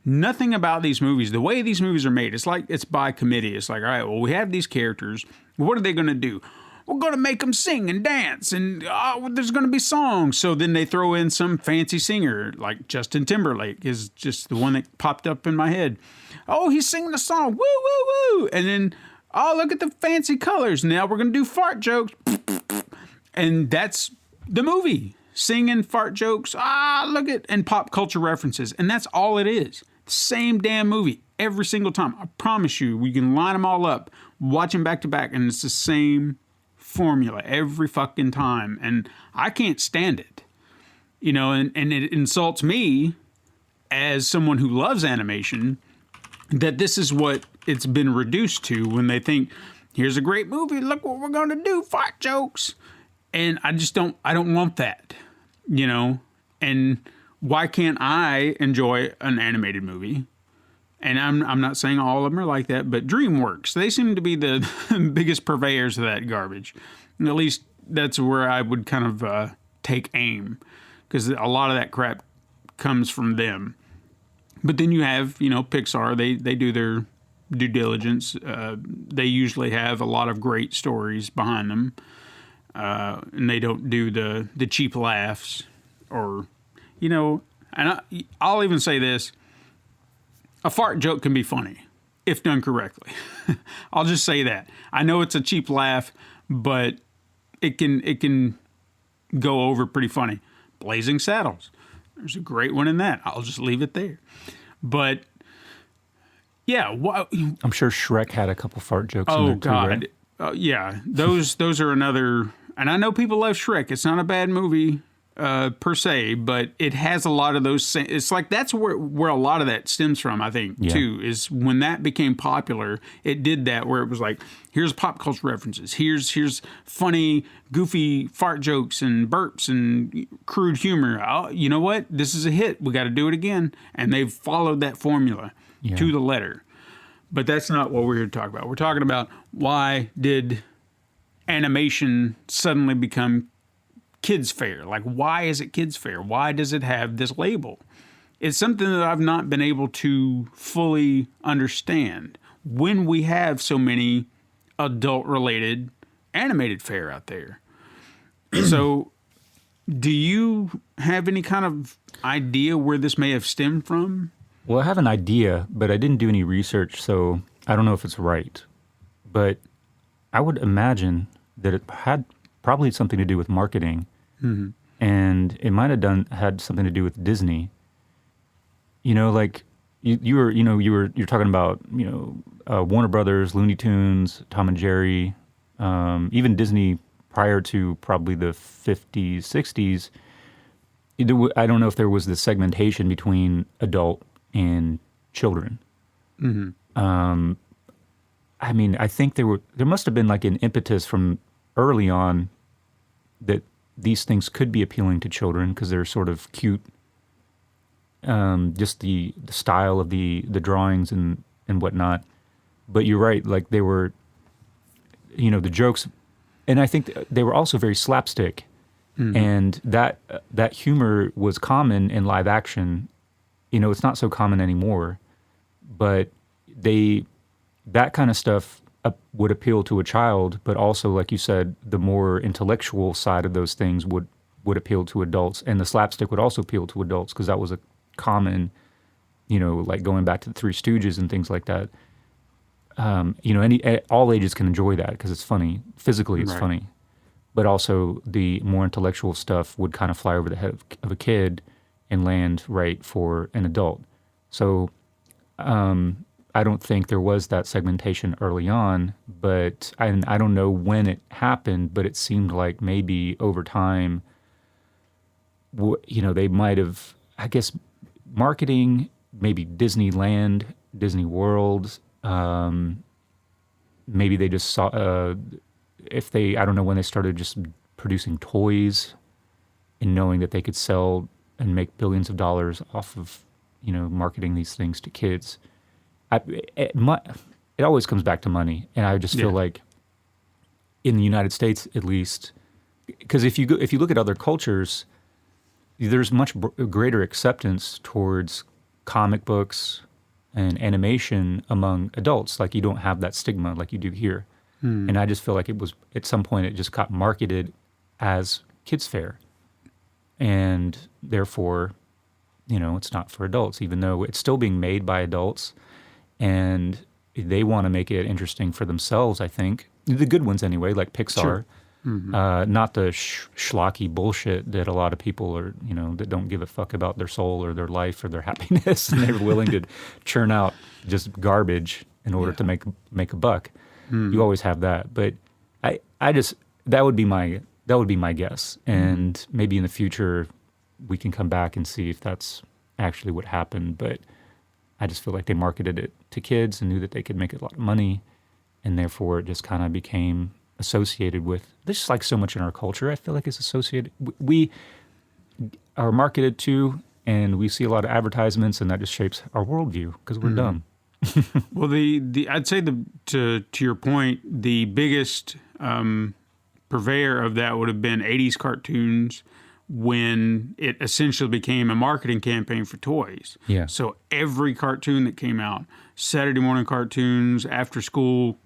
S2: Nothing about these movies, the way these movies are made, it's like it's by committee. It's like, all right, well, we have these characters. What are they going to do? We're going to make them sing and dance, and there's going to be songs. So then they throw in some fancy singer, like Justin Timberlake is just the one that popped up in my head. Oh, he's singing a song, woo, woo, woo. And then, oh, look at the fancy colors. Now we're going to do fart jokes. And that's the movie. Singing fart jokes, look at, and pop culture references. And that's all it is. Same damn movie every single time. I promise you, we can line them all up, watch them back to back, and it's the same formula every fucking time. And I can't stand it. You know, and it insults me as someone who loves animation that this is what it's been reduced to when they think, here's a great movie, look what we're going to do, fart jokes. And I don't want that, you know? And why can't I enjoy an animated movie? And I'm not saying all of them are like that, but DreamWorks, they seem to be the biggest purveyors of that garbage. And at least that's where I would kind of take aim, because a lot of that crap comes from them. But then you have, you know, Pixar, they do their due diligence. They usually have a lot of great stories behind them. And they don't do the cheap laughs or, you know, and I'll even say this, a fart joke can be funny if done correctly. I'll just say that. I know it's a cheap laugh, but it can go over pretty funny. Blazing Saddles. There's a great one in that. I'll just leave it there. But yeah,
S3: I'm sure Shrek had a couple fart jokes in there too, right?
S2: Yeah, those are another. And I know people love Shrek. It's not a bad movie per se, but it has a lot of those. It's like that's where a lot of that stems from, I think, too, is when that became popular, it did that where it was like, here's pop culture references. Here's funny, goofy fart jokes and burps and crude humor. Oh, you know what? This is a hit. We got to do it again. And they've followed that formula to the letter. But that's not what we're here to talk about. We're talking about why did animation suddenly become kids fair? Like, why is it kids fair? Why does it have this label? It's something that I've not been able to fully understand when we have so many adult related animated fare out there. So do you have any kind of idea where this may have stemmed from?
S3: Well, I have an idea, but I didn't do any research, so I don't know if it's right. But I would imagine that it had probably something to do with marketing, and it might have had something to do with Disney. You know, like you're talking about, you know, Warner Brothers, Looney Tunes, Tom and Jerry, even Disney prior to probably the 50s, 60s. I don't know if there was this segmentation between adult and children. I mean, I think there must have been like an impetus from early on that these things could be appealing to children because they're sort of cute. Just the style of the drawings and whatnot. But you're right, like they were, you know, the jokes, and I think they were also very slapstick, and that humor was common in live action. You know, it's not so common anymore, but that kind of stuff would appeal to a child, but also, like you said, the more intellectual side of those things would appeal to adults, and the slapstick would also appeal to adults because that was a common, you know, like going back to the Three Stooges and things like that. You know, all ages can enjoy that because it's funny. Physically, it's funny, but also the more intellectual stuff would kind of fly over the head of a kid and land right for an adult. So I don't think there was that segmentation early on, but I don't know when it happened, but it seemed like maybe over time, you know, they might have, I guess, marketing, maybe Disneyland, Disney World, maybe they just saw, I don't know when they started just producing toys and knowing that they could sell and make billions of dollars off of, you know, marketing these things to kids. It always comes back to money. And I just feel like in the United States, at least, because if you look at other cultures, there's much greater acceptance towards comic books and animation among adults. Like, you don't have that stigma like you do here. And I just feel like it was, at some point, it just got marketed as kids' fare. And therefore, it's not for adults, even though it's still being made by adults. And they want to make it interesting for themselves, I think. The good ones anyway, like Pixar.
S2: Sure.
S3: Not the schlocky bullshit that a lot of people are, that don't give a fuck about their soul or their life or their happiness, and they're willing to churn out just garbage in order to make a buck. You always have that, but I just that would be my guess, and maybe in the future we can come back and see if that's actually what happened. But I just feel like they marketed it to kids and knew that they could make a lot of money, and therefore it just kind of became associated with this. Is like so much in our culture. I feel like it's associated. We are marketed to, and we see a lot of advertisements, and that just shapes our worldview because we're dumb.
S2: Well, I'd say to your point, the biggest purveyor of that would have been 80s cartoons, when it essentially became a marketing campaign for toys.
S3: Yeah.
S2: So every cartoon that came out, Saturday morning cartoons, after school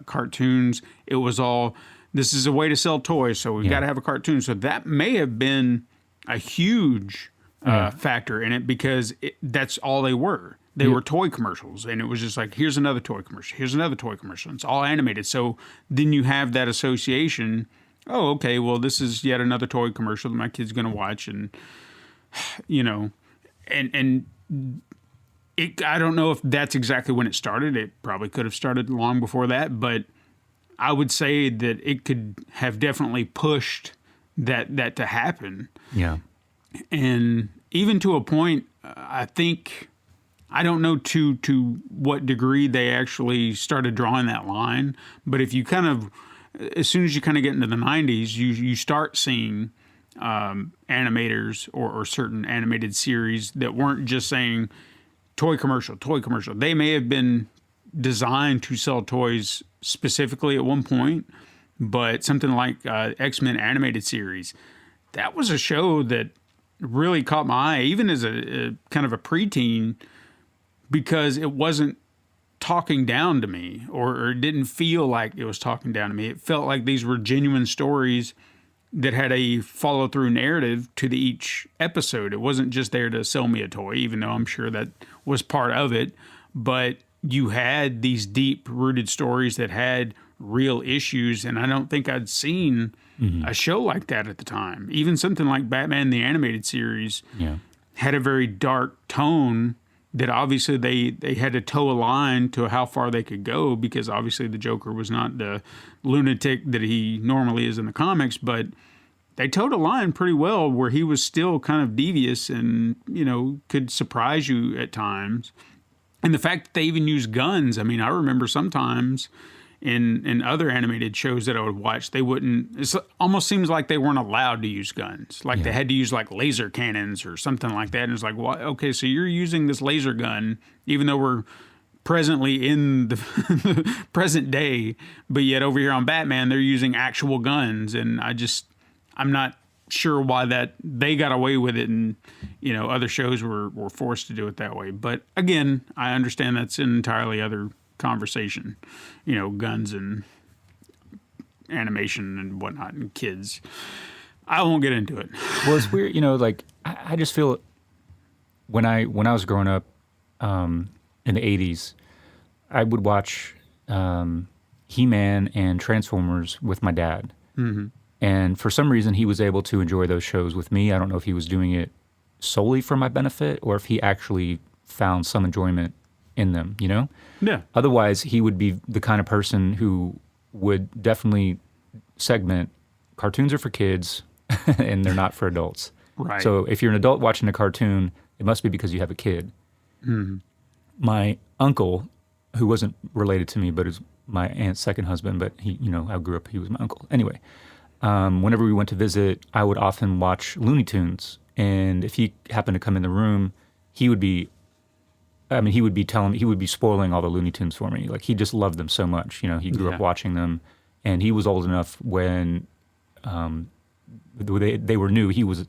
S2: cartoons, it was all, this is a way to sell toys, so we've got to have a cartoon. So that may have been a huge factor in it, because that's all they were. They were toy commercials, and it was just like, here's another toy commercial, here's another toy commercial. It's all animated. So then you have that association. Oh, okay, well, this is yet another toy commercial that my kid's going to watch. And, and I don't know if that's exactly when it started. It probably could have started long before that, but I would say that it could have definitely pushed that to happen.
S3: Yeah.
S2: And even to a point, I think, I don't know to what degree they actually started drawing that line, but if you kind of, as soon as you kind of get into the 90s, you start seeing animators or certain animated series that weren't just saying toy commercial. They may have been designed to sell toys specifically at one point, but something like X-Men animated series, that was a show that really caught my eye, even as a kind of a preteen, because it wasn't talking down to me, or it didn't feel like it was talking down to me. It felt like these were genuine stories that had a follow-through narrative to each episode. It wasn't just there to sell me a toy, even though I'm sure that was part of it. But you had these deep-rooted stories that had real issues, and I don't think I'd seen a show like that at the time. Even something like Batman the Animated Series had a very dark tone that obviously they had to toe a line to how far they could go, because obviously the Joker was not the lunatic that he normally is in the comics, but they towed a line pretty well where he was still kind of devious and, could surprise you at times. And the fact that they even used guns, I mean, I remember sometimes in other animated shows that I would watch, they wouldn't, it almost seems like they weren't allowed to use guns. Like they had to use like laser cannons or something like that. And it's like, well, okay, so you're using this laser gun, even though we're presently in the present day, but yet over here on Batman, they're using actual guns. And I'm not sure why that they got away with it, and other shows were forced to do it that way. But again, I understand that's an entirely other conversation, guns and animation and whatnot and kids. I won't get into it.
S3: Well, it's weird, like I just feel when I was growing up in the 80s, I would watch He-Man and Transformers with my dad. Mm-hmm. And for some reason, he was able to enjoy those shows with me. I don't know if he was doing it solely for my benefit or if he actually found some enjoyment in them, Yeah. Otherwise, he would be the kind of person who would definitely segment cartoons are for kids and they're not for adults.
S2: Right.
S3: So if you're an adult watching a cartoon, it must be because you have a kid. Mm-hmm. My uncle, who wasn't related to me, but is my aunt's second husband, but he, I grew up, he was my uncle. Anyway, whenever we went to visit, I would often watch Looney Tunes. And if he happened to come in the room, he would be spoiling all the Looney Tunes for me. Like, he just loved them so much. He grew up watching them, and he was old enough when they were new. He was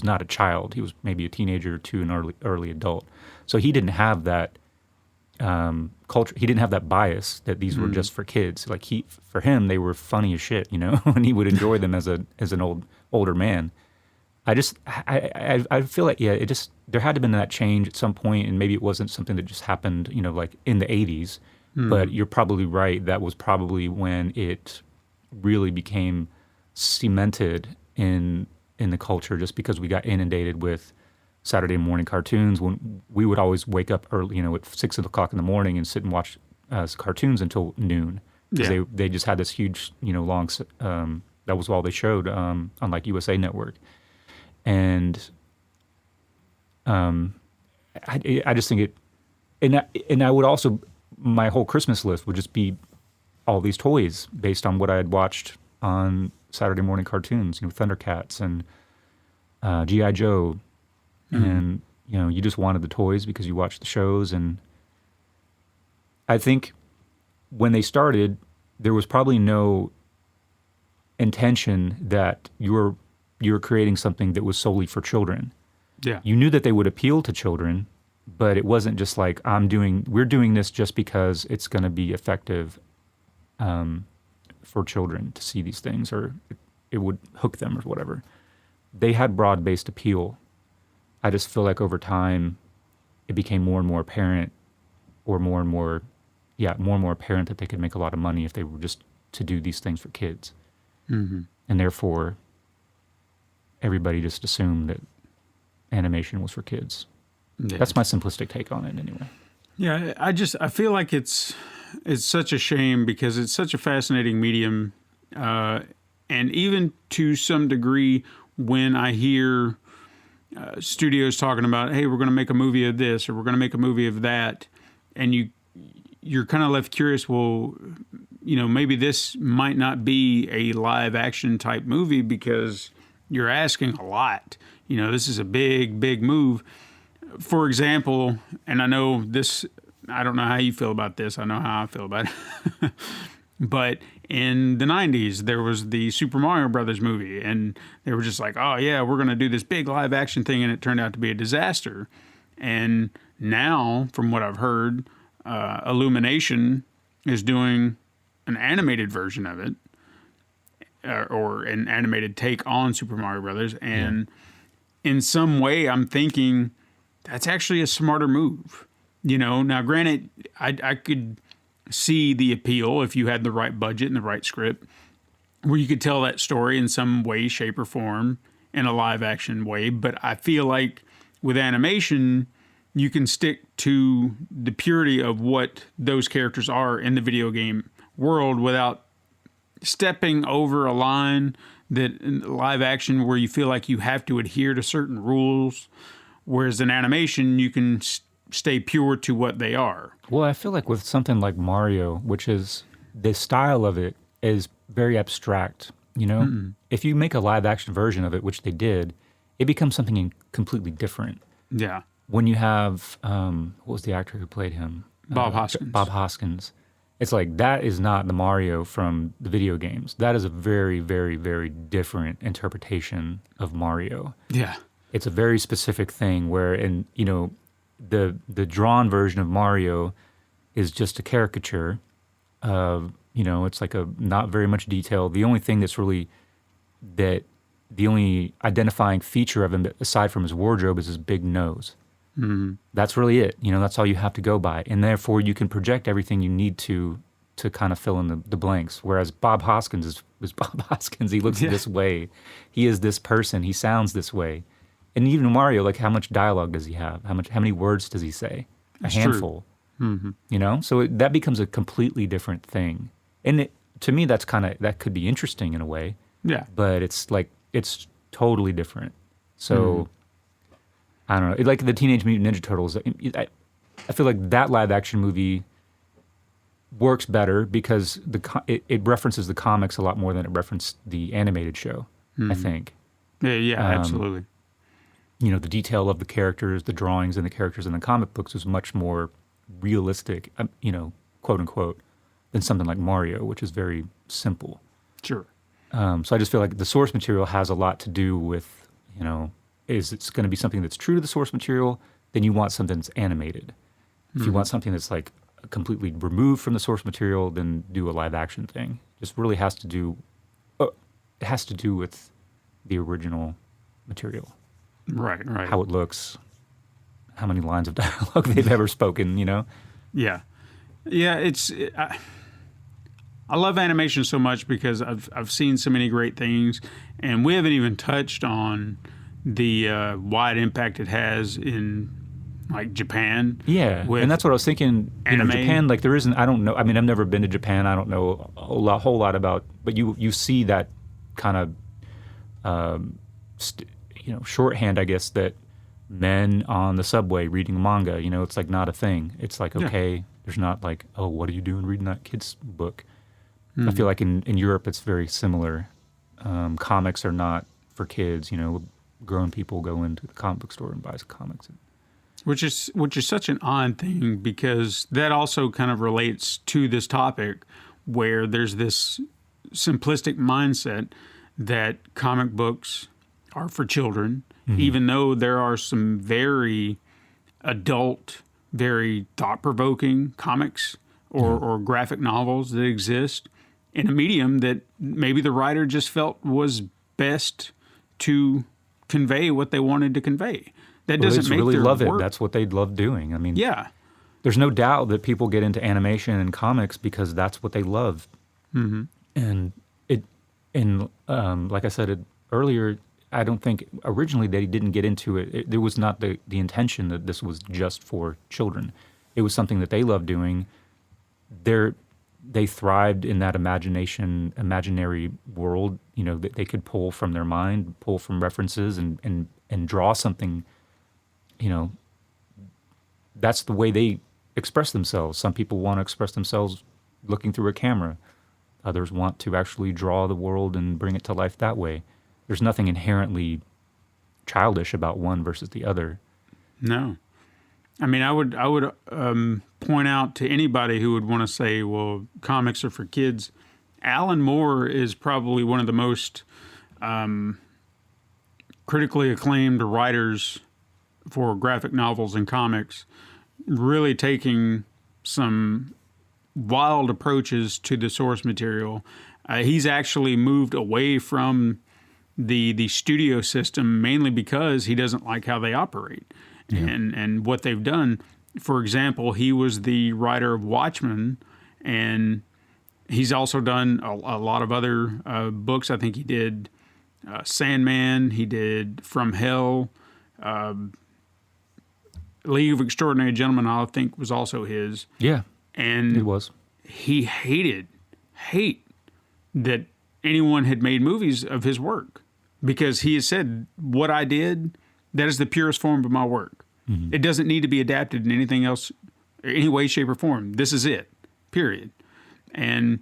S3: not a child. He was maybe a teenager to an early adult. So he didn't have that culture. He didn't have that bias that these were just for kids. Like for him, they were funny as shit, and he would enjoy them as an older man. I feel like there had to have been that change at some point, and maybe it wasn't something that just happened, like in the 80s. But you're probably right. That was probably when it really became cemented in the culture, just because we got inundated with Saturday morning cartoons. When we would always wake up early, at 6 o'clock in the morning and sit and watch cartoons until noon. Because they just had this huge, long. That was all they showed on like USA Network, and I just think it, and I would also, my whole Christmas list would just be all these toys based on what I had watched on Saturday morning cartoons, Thundercats and G.I. Joe. And, you just wanted the toys because you watched the shows. And I think when they started, there was probably no intention that you were creating something that was solely for children.
S2: Yeah.
S3: You knew that they would appeal to children, but it wasn't just like, we're doing this just because it's going to be effective for children to see these things, or it would hook them or whatever. They had broad-based appeal. I just feel like over time, it became more and more apparent, or more and more apparent that they could make a lot of money if they were just to do these things for kids. Mm-hmm. And therefore, everybody just assumed that animation was for kids. Yeah. That's my simplistic take on it anyway.
S2: Yeah, I feel like it's such a shame because it's such a fascinating medium. And even to some degree, when I hear studios talking about, hey, we're going to make a movie of this or we're going to make a movie of that, and you're kind of left curious, well, maybe this might not be a live action type movie because you're asking a lot. This is a big, big move. For example, and I know this, I don't know how you feel about this. I know how I feel about it. But in the 90s, there was the Super Mario Brothers movie, and they were just like, oh, yeah, we're going to do this big live action thing, and it turned out to be a disaster. And now, from what I've heard, Illumination is doing an animated version of it, or an animated take on Super Mario Brothers. And in some way, I'm thinking that's actually a smarter move. Now granted, I could see the appeal if you had the right budget and the right script, where you could tell that story in some way, shape, or form in a live action way. But I feel like with animation, you can stick to the purity of what those characters are in the video game world without stepping over a line that in live action where you feel like you have to adhere to certain rules, whereas in animation, you can stay pure to what they are.
S3: Well, I feel like with something like Mario, which is the style of it is very abstract, If you make a live action version of it, which they did, it becomes something completely different.
S2: Yeah.
S3: When you have, what was the actor who played him?
S2: Bob Hoskins.
S3: Bob Hoskins. It's like, that is not the Mario from the video games. That is a very, very, very different interpretation of Mario.
S2: Yeah.
S3: It's a very specific thing where, the drawn version of Mario is just a caricature of, it's like a not very much detail. The only thing that's really the only identifying feature of him, aside from his wardrobe, is his big nose. Mm-hmm. That's really it. That's all you have to go by. And therefore you can project everything you need to kind of fill in the blanks. Whereas Bob Hoskins is Bob Hoskins. He looks this way. He is this person. He sounds this way. And even Mario, like, how much dialogue does he have? How many words does he say?
S2: That's
S3: a handful. Mm-hmm. So that becomes a completely different thing. And to me, that could be interesting in a way.
S2: Yeah.
S3: But it's totally different. So I don't know. Like the Teenage Mutant Ninja Turtles, I feel like that live action movie works better because it references the comics a lot more than it referenced the animated show. I think.
S2: Yeah, absolutely.
S3: The detail of the characters, the drawings, and the characters in the comic books was much more realistic, quote unquote, than something like Mario, which is very simple.
S2: Sure.
S3: So I just feel like the source material has a lot to do with, is it's going to be something that's true to the source material, then you want something that's animated. If you want something that's like completely removed from the source material, then do a live action thing. Just really has to do, it has to do with the original material.
S2: Right.
S3: How it looks, how many lines of dialogue they've ever spoken,
S2: Yeah. Yeah, I love animation so much because I've seen so many great things, and we haven't even touched on the wide impact it has in like Japan.
S3: Yeah, and that's what I was thinking.
S2: Anime.
S3: Japan, like there isn't. I don't know. I mean, I've never been to Japan. I don't know a whole lot about. But you see that kind of, shorthand, I guess, that men on the subway reading manga. It's like not a thing. It's like okay, there's not like, oh, what are you doing reading that kid's book? I feel like in Europe it's very similar. Comics are not for kids. Grown people go into the comic book store and buy comics.
S2: Which is such an odd thing, because that also kind of relates to this topic, where there's this simplistic mindset that comic books are for children, even though there are some very adult, very thought-provoking comics or graphic novels that exist in a medium that maybe the writer just felt was best to convey what they wanted to convey. That doesn't make
S3: really
S2: their
S3: love
S2: work.
S3: it. That's what they love doing. I mean,
S2: Yeah.
S3: there's no doubt that people get into animation and comics because that's what they love. Mm-hmm. And like I said earlier, I don't think originally they didn't get into it. There was not the intention that this was just for children. It was something that they loved doing. They thrived in that imaginary world. That they could pull from their mind, pull from references, and draw something. That's the way they express themselves. Some people want to express themselves looking through a camera. Others want to actually draw the world and bring it to life that way. There's nothing inherently childish about one versus the other.
S2: No. I mean, I would point out to anybody who would want to say, well, comics are for kids. Alan Moore is probably one of the most critically acclaimed writers for graphic novels and comics, really taking some wild approaches to the source material. He's actually moved away from the studio system mainly because he doesn't like how they operate and what they've done. For example, he was the writer of Watchmen, and he's also done a lot of other books. I think he did Sandman, he did From Hell, League of Extraordinary Gentlemen, I think, was also his.
S3: Yeah,
S2: and
S3: it was.
S2: He hate that anyone had made movies of his work, because he has said, what I did, that is the purest form of my work. Mm-hmm. It doesn't need to be adapted in anything else, any way, shape, or form. This is it, period. And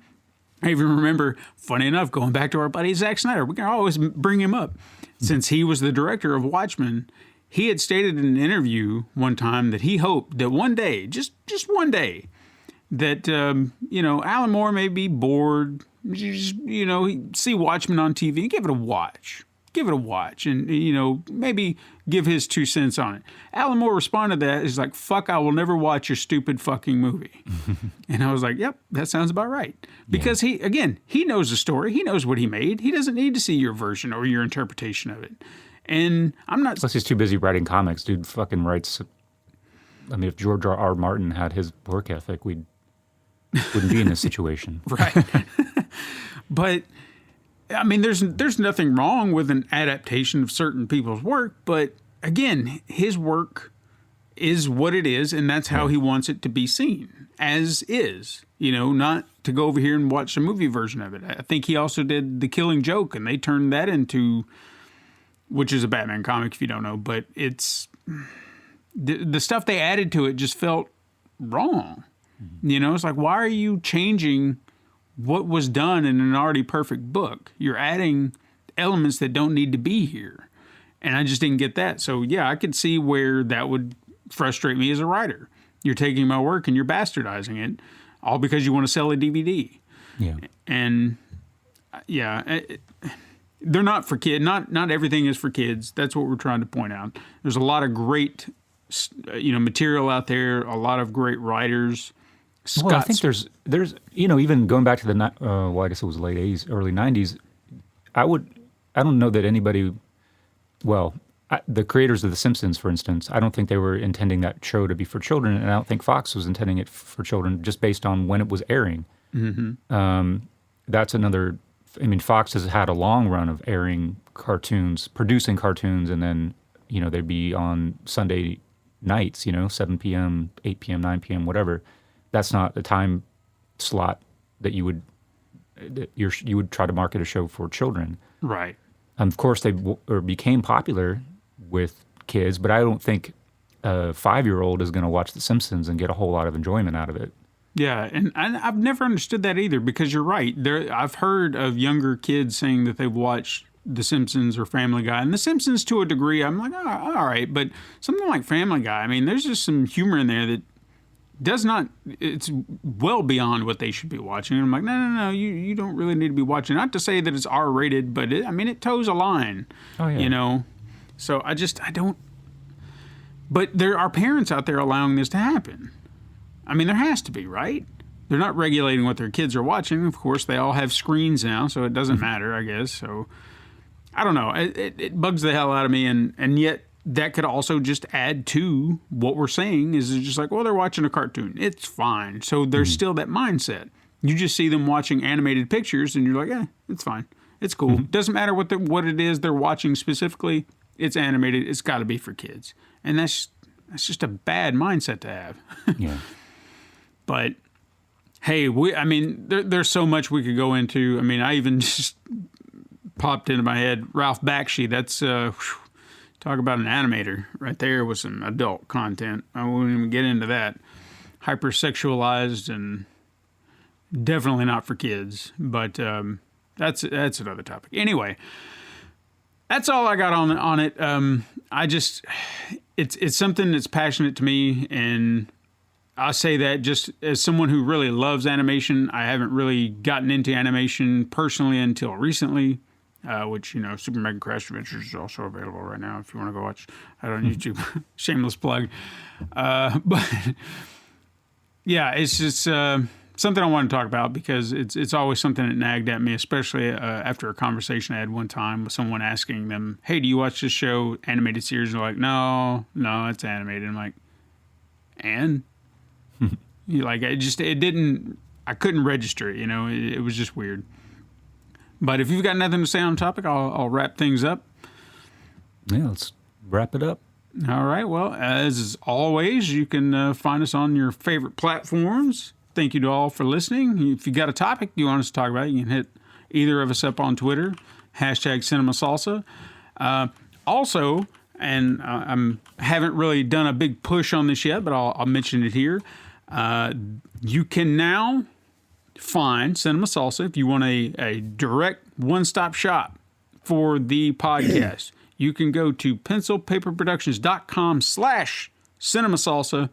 S2: I even remember, funny enough, going back to our buddy Zack Snyder, we can always bring him up. Since he was the director of Watchmen, he had stated in an interview one time that he hoped that one day, just one day, that, Alan Moore may be bored, see Watchmen on TV and give it a watch. And, maybe give his 2 cents on it. Alan Moore responded to that. He's like, fuck, I will never watch your stupid fucking movie. And I was like, yep, that sounds about right. Because he knows the story. He knows what he made. He doesn't need to see your version or your interpretation of it. And I'm not...
S3: Plus he's too busy writing comics. Dude fucking writes... I mean, if George R. Martin had his work ethic, we wouldn't be in this situation.
S2: Right. But... I mean, there's nothing wrong with an adaptation of certain people's work, but again, his work is what it is, and that's how he wants it to be seen, as is. Not to go over here and watch a movie version of it. I think he also did The Killing Joke, and they turned that into, which is a Batman comic if you don't know, but it's the stuff they added to it just felt wrong. Mm-hmm. It's like, why are you changing what was done in an already perfect book? You're adding elements that don't need to be here. And I just didn't get that. So, yeah, I could see where that would frustrate me as a writer. You're taking my work and you're bastardizing it, all because you want to sell a DVD.
S3: Yeah.
S2: And they're not for kids. Not everything is for kids. That's what we're trying to point out. There's a lot of great, material out there. A lot of great writers.
S3: Well, I think there's even going back to the I guess it was late '80s, early '90s. I don't know that anybody. Well, the creators of The Simpsons, for instance, I don't think they were intending that show to be for children, and I don't think Fox was intending it for children just based on when it was airing. Mm-hmm. That's another. I mean, Fox has had a long run of airing cartoons, producing cartoons, and then they'd be on Sunday nights, 7 p.m., 8 p.m., 9 p.m., whatever. That's not the time slot that you would try to market a show for children.
S2: Right.
S3: Of course, they became popular with kids, but I don't think a 5-year-old is going to watch The Simpsons and get a whole lot of enjoyment out of it.
S2: Yeah, and I've never understood that either, because you're right. I've heard of younger kids saying that they've watched The Simpsons or Family Guy. And The Simpsons, to a degree, I'm like, oh, all right. But something like Family Guy, I mean, there's just some humor in there that it's well beyond what they should be watching. And I'm like, no, you don't really need to be watching. Not to say that it's R-rated, but it toes a line.
S3: Oh, yeah.
S2: So I don't. But there are parents out there allowing this to happen. I mean, there has to be, right? They're not regulating what their kids are watching. Of course, they all have screens now, so it doesn't matter, I guess. So, I don't know. It bugs the hell out of me, and yet that could also just add to what we're saying is it's just like, well, they're watching a cartoon. It's fine. So there's still that mindset. You just see them watching animated pictures, and you're like, it's fine. It's cool. Doesn't matter what it is they're watching specifically. It's animated. It's got to be for kids. And that's just a bad mindset to have.
S3: Yeah.
S2: But, hey, there's so much we could go into. I mean, I even just popped into my head, Ralph Bakshi. That's, talk about an animator right there with some adult content. I won't even get into that. Hypersexualized and definitely not for kids. But that's another topic. Anyway, that's all I got on it. It's something that's passionate to me, and I say that just as someone who really loves animation. I haven't really gotten into animation personally until recently, which, Super Mega Crash Adventures is also available right now if you want to go watch it on YouTube. Shameless plug. But, yeah, it's just something I want to talk about because it's always something that nagged at me, especially after a conversation I had one time with someone asking them, hey, do you watch this show, animated series? And they're like, no, it's animated. I'm like, and? I couldn't register it, it was just weird. But if you've got nothing to say on the topic, I'll wrap things up.
S3: Yeah, let's wrap it up.
S2: All right. Well, as always, you can find us on your favorite platforms. Thank you to all for listening. If you got a topic you want us to talk about, you can hit either of us up on Twitter, #CinemaSalsa. Also, and I haven't really done a big push on this yet, but I'll mention it here. You can now find Cinema Salsa if you want a direct one-stop shop for the podcast. You can go to pencilpaperproductions.com/cinemasalsa,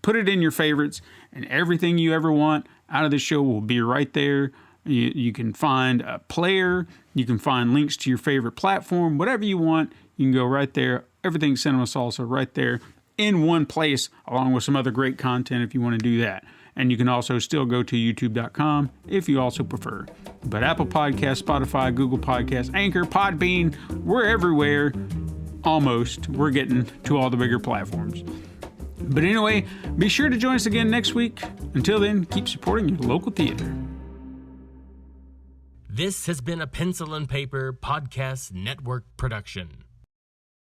S2: put it in your favorites, and everything you ever want out of the show will be right there. You can find a player. You can find links to your favorite platform. Whatever you want, you can go right there. Everything Cinema Salsa right there in one place, along with some other great content if you want to do that. And you can also still go to youtube.com if you also prefer. But Apple Podcasts, Spotify, Google Podcasts, Anchor, Podbean, we're everywhere. Almost. We're getting to all the bigger platforms. But anyway, be sure to join us again next week. Until then, keep supporting your local theater.
S1: This has been a Pencil and Paper Podcast Network production.